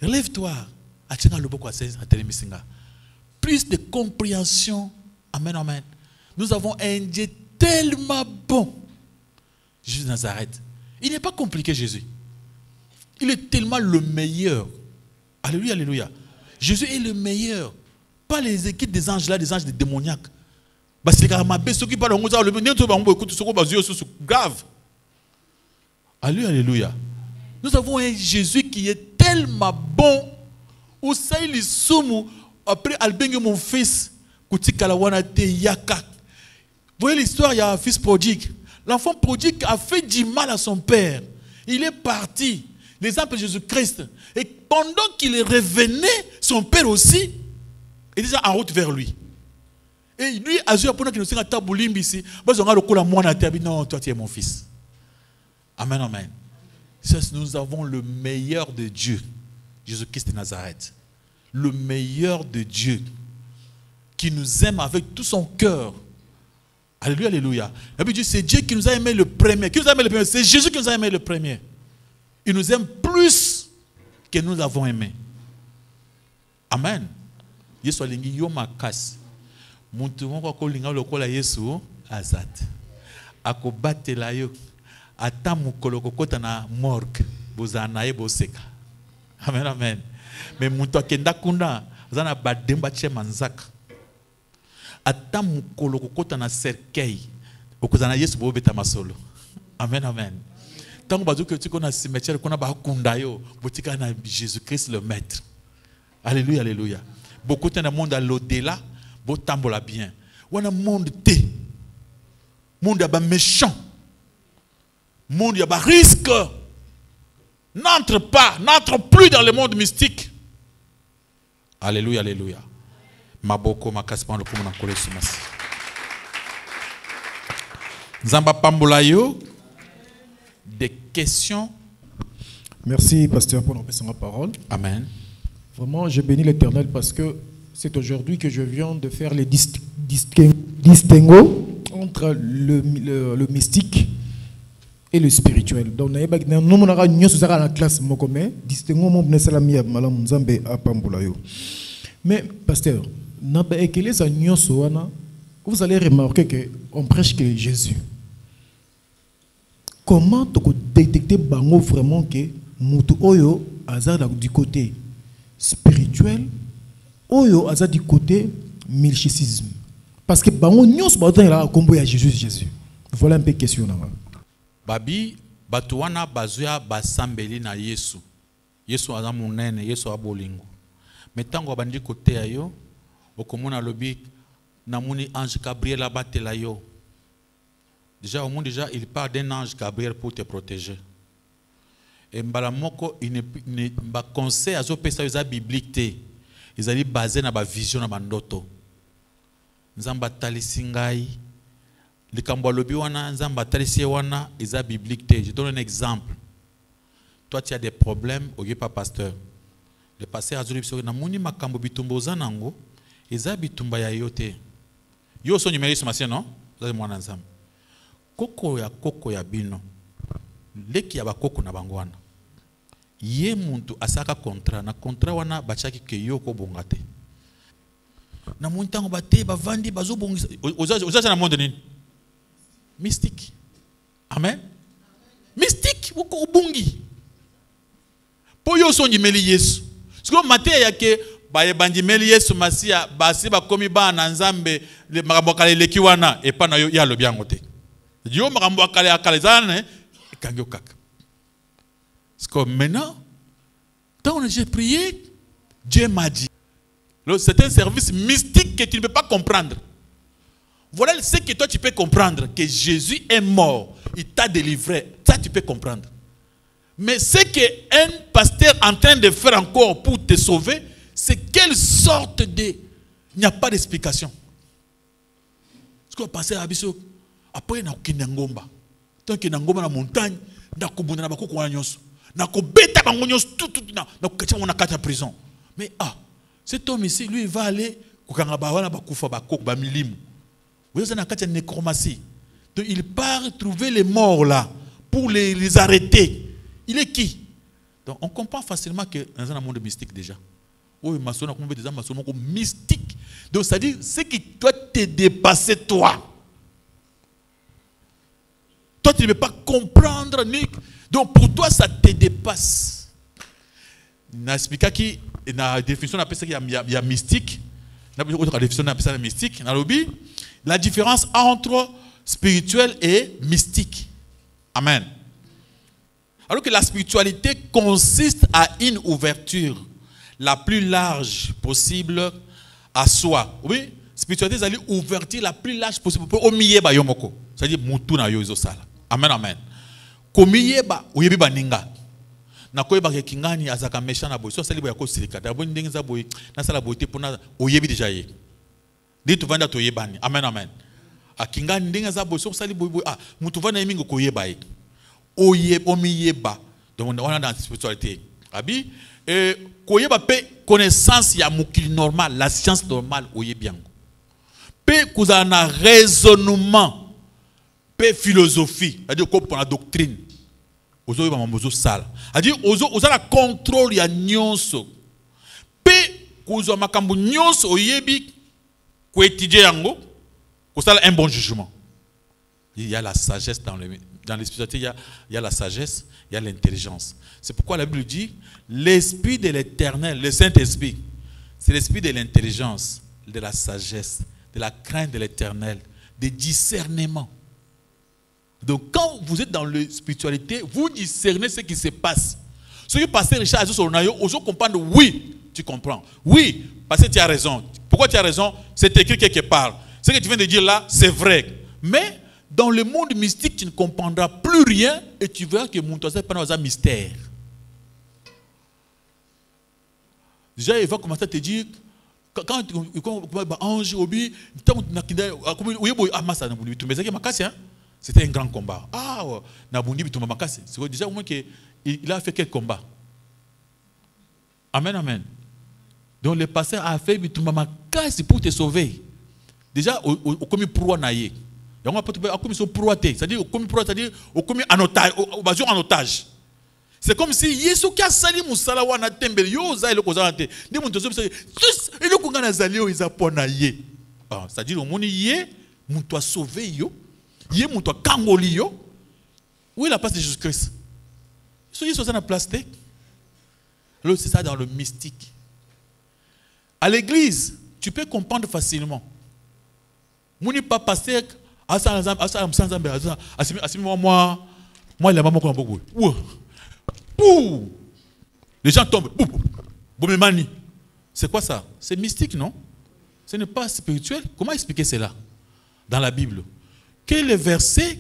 Relève-toi. Plus de compréhension. Amen, amen. Nous avons un Dieu tellement bon. Jésus de Nazareth. Il n'est pas compliqué, Jésus. Il est tellement le meilleur. Alléluia, alléluia. Jésus est le meilleur. Pas les équipes des anges là, des anges des démoniaques. Grave. Alléluia, alléluia. Nous avons un Jésus qui est tellement bon. Où ça il est soumou. Après, Albenge, mon fils. Vous voyez l'histoire, il y a un fils prodigue. L'enfant prodigue a fait du mal à son père. Il est parti. L'exemple de Jésus-Christ. Et pendant qu'il revenait, son père aussi est déjà en route vers lui. Et lui, pendant qu'il nous a taboulim ici, non, toi tu es mon fils. Amen, amen. Nous avons le meilleur de Dieu, Jésus-Christ de Nazareth. Le meilleur de Dieu, qui nous aime avec tout son cœur. Alléluia, alléluia. Et puis c'est Dieu qui nous a aimé le premier. Qui nous a aimé le premier? C'est Jésus qui nous a aimé le premier. Il nous aime plus que nous l'avons aimé. Amen. Yesu alingi yo makas. Muntu moko akolinga lokola Yesu azat. Akobatela yo. Ata mukolo kokota na morgue. Bozana ye boseka. Amen, amen. Mais muntu akenda kuna zana bademba che manzaka. Ata mukolo kokota na cercueil. Okozana Yesu bo beta masolo. Amen, amen. Tant que bazuke tu connais cimetière qu'on a bakunda yo, botika na Jésus-Christ le maître. Alléluia, alléluia. Beaucoup dans le monde à l'au-delà, beau tambola bien. Ou un monde té. monde y a méchant, monde y a risque. N'entre pas, n'entre plus dans le monde mystique. Alléluia, alléluia. Maboko makaspan le kumuna kole sumasi. Zamba pambolayo. Des questions. Merci, pasteur, pour la parole. Amen. Vraiment, je bénis l'Éternel parce que c'est aujourd'hui que je viens de faire les distinguos entre le mystique et le spirituel. Donc, nous avons la classe mais, pasteur, vous allez remarquer qu'on prêche que Jésus. Comment détecter vraiment que Moutou Oyo a du côté spirituel, Oyo a du côté milchicisme? Parce que Bango Nyos Batan a combo à Jésus. Voilà un peu question. Babi, Batuana Bazuya Basambeli na Yesu. Yesu aza munene, Yesu abolingo. Mais tant qu'on bandi côté ayo, okomona lobi namuni ange Gabriel abatela yo. Déjà au monde il parle d'un ange Gabriel pour te protéger. Et mbalamoko il ne conseil azo pesa za biblique. Ils allaient basé na ba vision na bandoto. Nzamba talisingai likambo lobi wana nzamba talisi wana eza biblique. Je donne un exemple. Toi tu as des problèmes, oye pas pasteur. Le pasteur azuli biso na muni makambo bitumbo zanango eza bitumba ya yote. Yo so numéro sur ma non? Za mwana nzamba. Koko ya bino. Leki ya bakoko na bangwana. Ye muntu asaka contrat na contrat wana bachaki ke yo ko bongate. Na muntango bate bavandi bazo bongisa. Ozaza na monde nini? Mystique. Amen. Mystique uko ubungi. Po yo so nyimeli Yesu. Siko mateya yake baye bandimeli Yesu masia basi bakomi bana nzambe le makambo kale leki wana epa na yo ya lobyango te. Yo makambo kale akale zane ekangyo kaka. C'est comme maintenant, quand j'ai prié, Dieu m'a dit. C'est un service mystique que tu ne peux pas comprendre. Voilà ce que toi tu peux comprendre, que Jésus est mort, il t'a délivré. Ça tu peux comprendre. Mais ce qu'un pasteur est en train de faire encore pour te sauver, c'est quelle sorte de... Il n'y a pas d'explication. Ce qu'on passe à Abisso, après il y a aucune ngomba. Tant qu'il y a une ngomba dans la montagne, il y a un ngomba dans la montagne. Na kobeta bango nyos tout na katia on a kata prison. Mais cet homme ici lui il va aller kokanga ba wana bakufa bakoko ba milimu. Vous êtes na katia nécromancie. Donc il part trouver les morts là pour les arrêter. Il est qui? Donc on comprend facilement que dans un monde mystique déjà. Oui, maçon a combien des maçons mystique. Donc ça dit ce qui doit te dépasser toi. Toi tu ne peux pas comprendre ni. Donc pour toi, ça te dépasse. N'explique qui la définition appelle ça qu'il y a mystique. La définition appelle ça mystique. La différence entre spirituel et mystique. Amen. Alors que la spiritualité consiste à une ouverture la plus large possible à soi. Oui, spiritualité c'est une ouverture la plus large possible pour omiye ba yomoko. C'est-à-dire mutu na yo izosala. Amen, amen. Komiyeba uyebi baninga na koyeba ke kingani azaka mesha na boy so sali boya ko silika da bo ndenge za boy na sala boy te pona uyebi deja ye ndi tu vanda to yebani. Amen, amen. Akingani ndenge za boy so sali boy mutu vanda yemingo ko yeba ye omiyeba donc on a dans la spiritualité abi koyeba pe connaissance ya mukili normal, la science normale oyebi yango pe kuzana raisonnement pe philosophie, c'est-à-dire qu'on prend la doctrine. Ozo yeba mamozo sala. C'est-à-dire ozo la contrôle ya nyonso. Pe kuzo makambu nyonso oyebi ko étudier yango, ko sala un bon jugement. Il y a la sagesse dans les spiritualités, il y a la sagesse, il y a l'intelligence. C'est pourquoi la Bible dit l'esprit de l'Éternel, le Saint-Esprit, c'est l'esprit de l'intelligence, de la sagesse, de la crainte de l'Éternel, de discernement. Donc quand vous êtes dans la spiritualité, vous discernez ce qui se passe. Ce qui passe Richard Ozo comprendre, oui, tu comprends. Oui, parce que tu as raison. Pourquoi tu as raison? C'est écrit quelque part. Ce que tu viens de dire là, c'est vrai. Mais dans le monde mystique, tu ne comprendras plus rien et tu verras que mon toit pendant un mystère. Déjà, il va commencer à te dire, quand ange, obi, c'était un grand combat. Ah, c'est déjà au moins qu'il a fait quel combat? Amen, amen. Donc le pasteur a fait pour te sauver. Déjà, au commis pro naïe. Donc on a commis son pro, c'est-à-dire au commis pro, c'est-à-dire au commis en otage, en otage. C'est comme si Yesu qui a sali musala wana tembele yo za ile kozante. Ndi muntu zo c'est ile ko ngana zali yo iza pona ye. Ah, c'est-à-dire au moni ye muntu a sauvé yo. Ye muntu a kangoli yo. Où est la place de Jésus-Christ? Yesu est dans la place de. Alors c'est ça dans le mystique. À l'église, tu peux comprendre facilement. Moni pas passer moi il a maman qu'on a beaucoup. Ouh. Les gens tombent. C'est quoi ça? C'est mystique, non? Ce n'est pas spirituel. Comment expliquer cela dans la Bible? Quel est le verset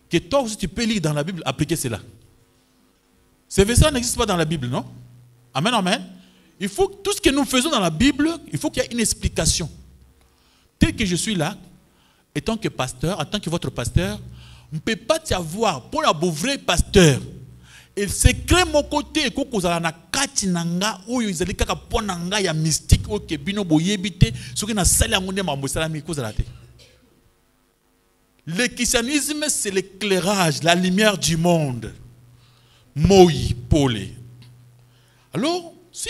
que toi aussi tu peux lire dans la Bible, appliquer cela? Ces versets n'existent pas dans la Bible, non? Amen, amen. Il faut que tout ce que nous faisons dans la Bible, il faut qu'il y ait une explication. Tel que je suis là, étant que pasteur, en tant que votre pasteur, on ne peut pas t'y avoir pour un beau vrai pasteur. Et c'est que mon côté, que vous avez na katinanga ou ils allaient kaka ponanga ya mystique ou que bino boyebite, ce qui na sali amunde mambo salami kozalate. Le christianisme c'est l'éclairage, la lumière du monde. Moi, Paul. Alors, si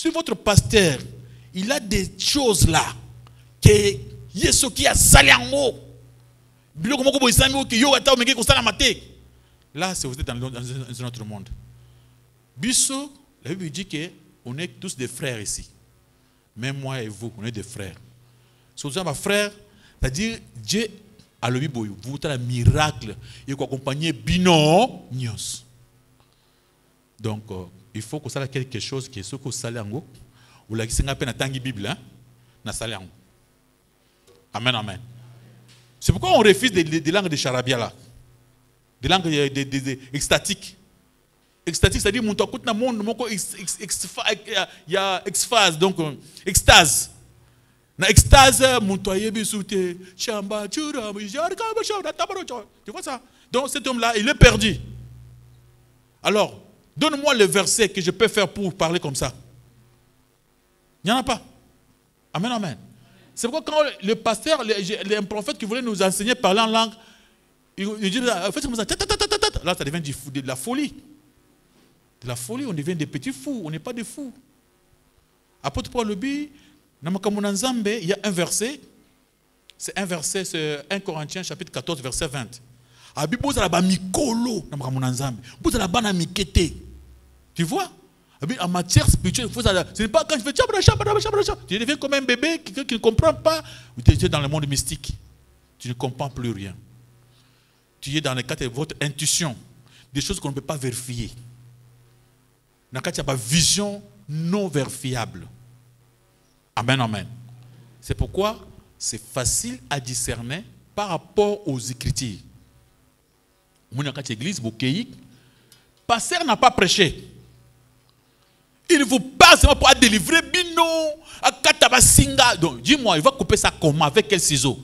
votre pasteur, il a des choses là que Yesu qui a sali ango, bilo comme ko isami ou que yo ata o meke ko sala mate. Là, c'est vous êtes dans un autre monde. Bisso, la Bible dit qu'on est tous des frères ici. Même moi et vous, on est des frères. Si vous êtes ma frère, c'est-à-dire Dieu a le Bible, vous avez un miracle, il faut accompagner Bino Nios. Donc, il faut que ça soit quelque chose qui est ce que vous savez en gros, ou la qui s'est appelé dans la Bible, na salé en gros. Amen, amen. C'est pourquoi on refuse des langues de charabia là. Des langues extatiques. Extatique, c'est-à-dire mon temps dans le monde, il y a exphase, donc extase. Dans extase, mon temps est bisouté. Tu vois ça? Donc cet homme-là, il est perdu. Alors, donne-moi le verset que je peux faire pour parler comme ça. Il n'y en a pas. Amen, amen. C'est pourquoi quand le pasteur, le prophète qui voulait nous enseigner à parler en langue, il dit, faites comme ça, là ça devient de la folie. De la folie, on devient des petits fous, on n'est pas des fous. Apôtre Paul le dit, il y a un verset, c'est un verset, c'est 1 Corinthiens chapitre 14, verset 20. Tu vois? En matière spirituelle, ce n'est pas quand tu fais tu deviens comme un bébé qui ne comprend pas. Tu es dans le monde mystique. Tu ne comprends plus rien. Tu es dans le cadre de votre intuition, des choses qu'on ne peut pas vérifier. Dans le cadre de la vision non vérifiable. Amen, amen. C'est pourquoi c'est facile à discerner par rapport aux Écritures. Dans l'église, le pasteur n'a pas prêché. Il vous parle seulement pour délivrer Bino, à Katabasinga. Donc, dis-moi, il va couper ça comment? Avec quel ciseau?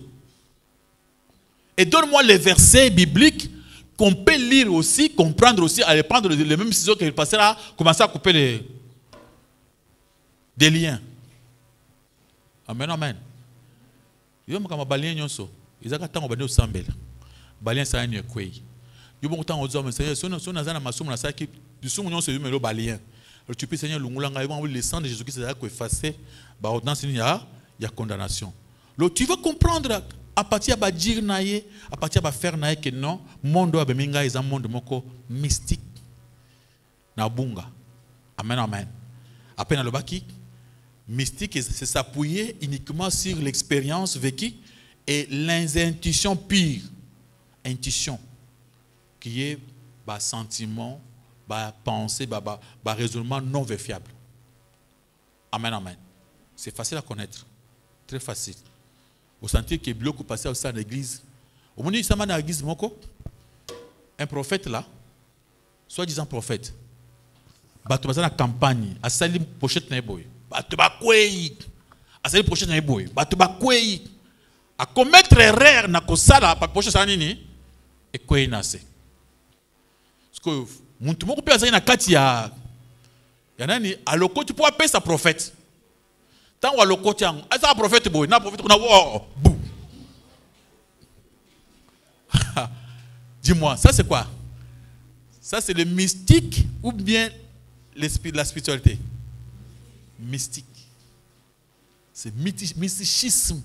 Et donne-moi les versets bibliques qu'on peut lire aussi, comprendre aussi, aller prendre les mêmes ciseaux que le pasteur a commencé à couper des liens. Amen, amen. Il y a des balien nyonso. Ils ont tant de sambel. Balien ça n'y est quoi? Il y a beaucoup de temps aux hommes. C'est si on a un massum na ça qui du son nyonso mais le balien. Alors tu peux Seigneur lungulanga, le sang de Jésus-Christ c'est là qu'on effacer. Bah dans il y a condamnation. Alors tu vas comprendre à partir de dire naïe, à partir de faire naïe que non, monde doit beminga est un monde moko mystique. Na bunga. Amen, amen. Après dans le baki, mystique c'est s'appuyer uniquement sur l'expérience vécue et l'intuition pure. Intuition qui est bas sentiment, bas pensée, bas raisonnement non vérifiable. Amen, amen. C'est facile à connaître. Très facile. Vous sentez que le bloc passé au sein de l'église, Au moment où il y a un prophète là, soi-disant prophète, bato bazana campagne, a sali pochette na boy, bato ba kwei, a sali pochette na boy, bato ba kwei, a commettre erreur na kosala pa pochette sa nini e kwei na se. Parce que muntu moko pe azali na kati ya nani aloko tu peux sa prophète. Tant wa aloko ti yango, asa prophète boy, na prophète na wo bou. Dis-moi, ça c'est quoi? Ça c'est le mystique ou bien l'esprit de la spiritualité? Mystique. C'est mysticisme.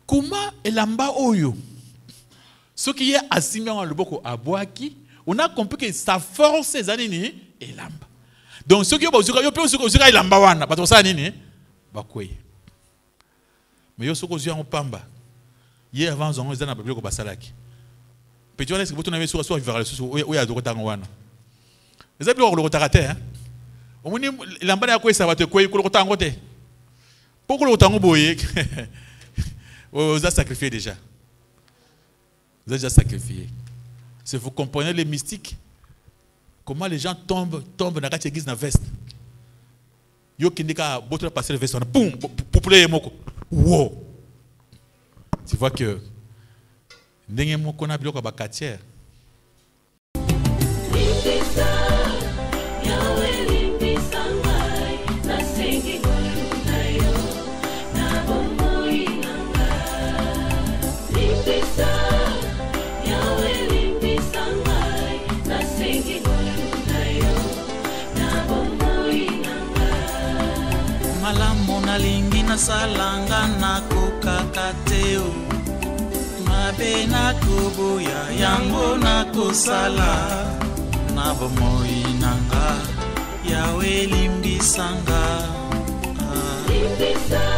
Comment elamba oyo? Ce qui est assimilé en le boko aboaki, on a compris que sa force c'est anini elamba. Donc ce qui est yo elamba wana, parce que ça nini bakwe. Mais yo soko zia en pamba. Hier avant on ezana ba biloko basalaki. Petit on est-ce que vous n'avez soit vers le sous où il y a d'autres wana. Les amis le rotarate hein. Au moins elamba na ko ça va te ko ko rotango te. Pourquoi le rotango boye? Vous avez sacrifié déjà. Vous avez déjà sacrifié. Si vous comprenez les mystiques, comment les gens tombent dans la église dans la veste. Yo qui ndika botre passer le veste on boum pour play moko. Wow. Tu vois que ndenge moko na biloko ba quartier. Nalingi na salanga na kokakateo mabe na kubuya yango na kosala na bomoi nanga yawe limbisanga limbisa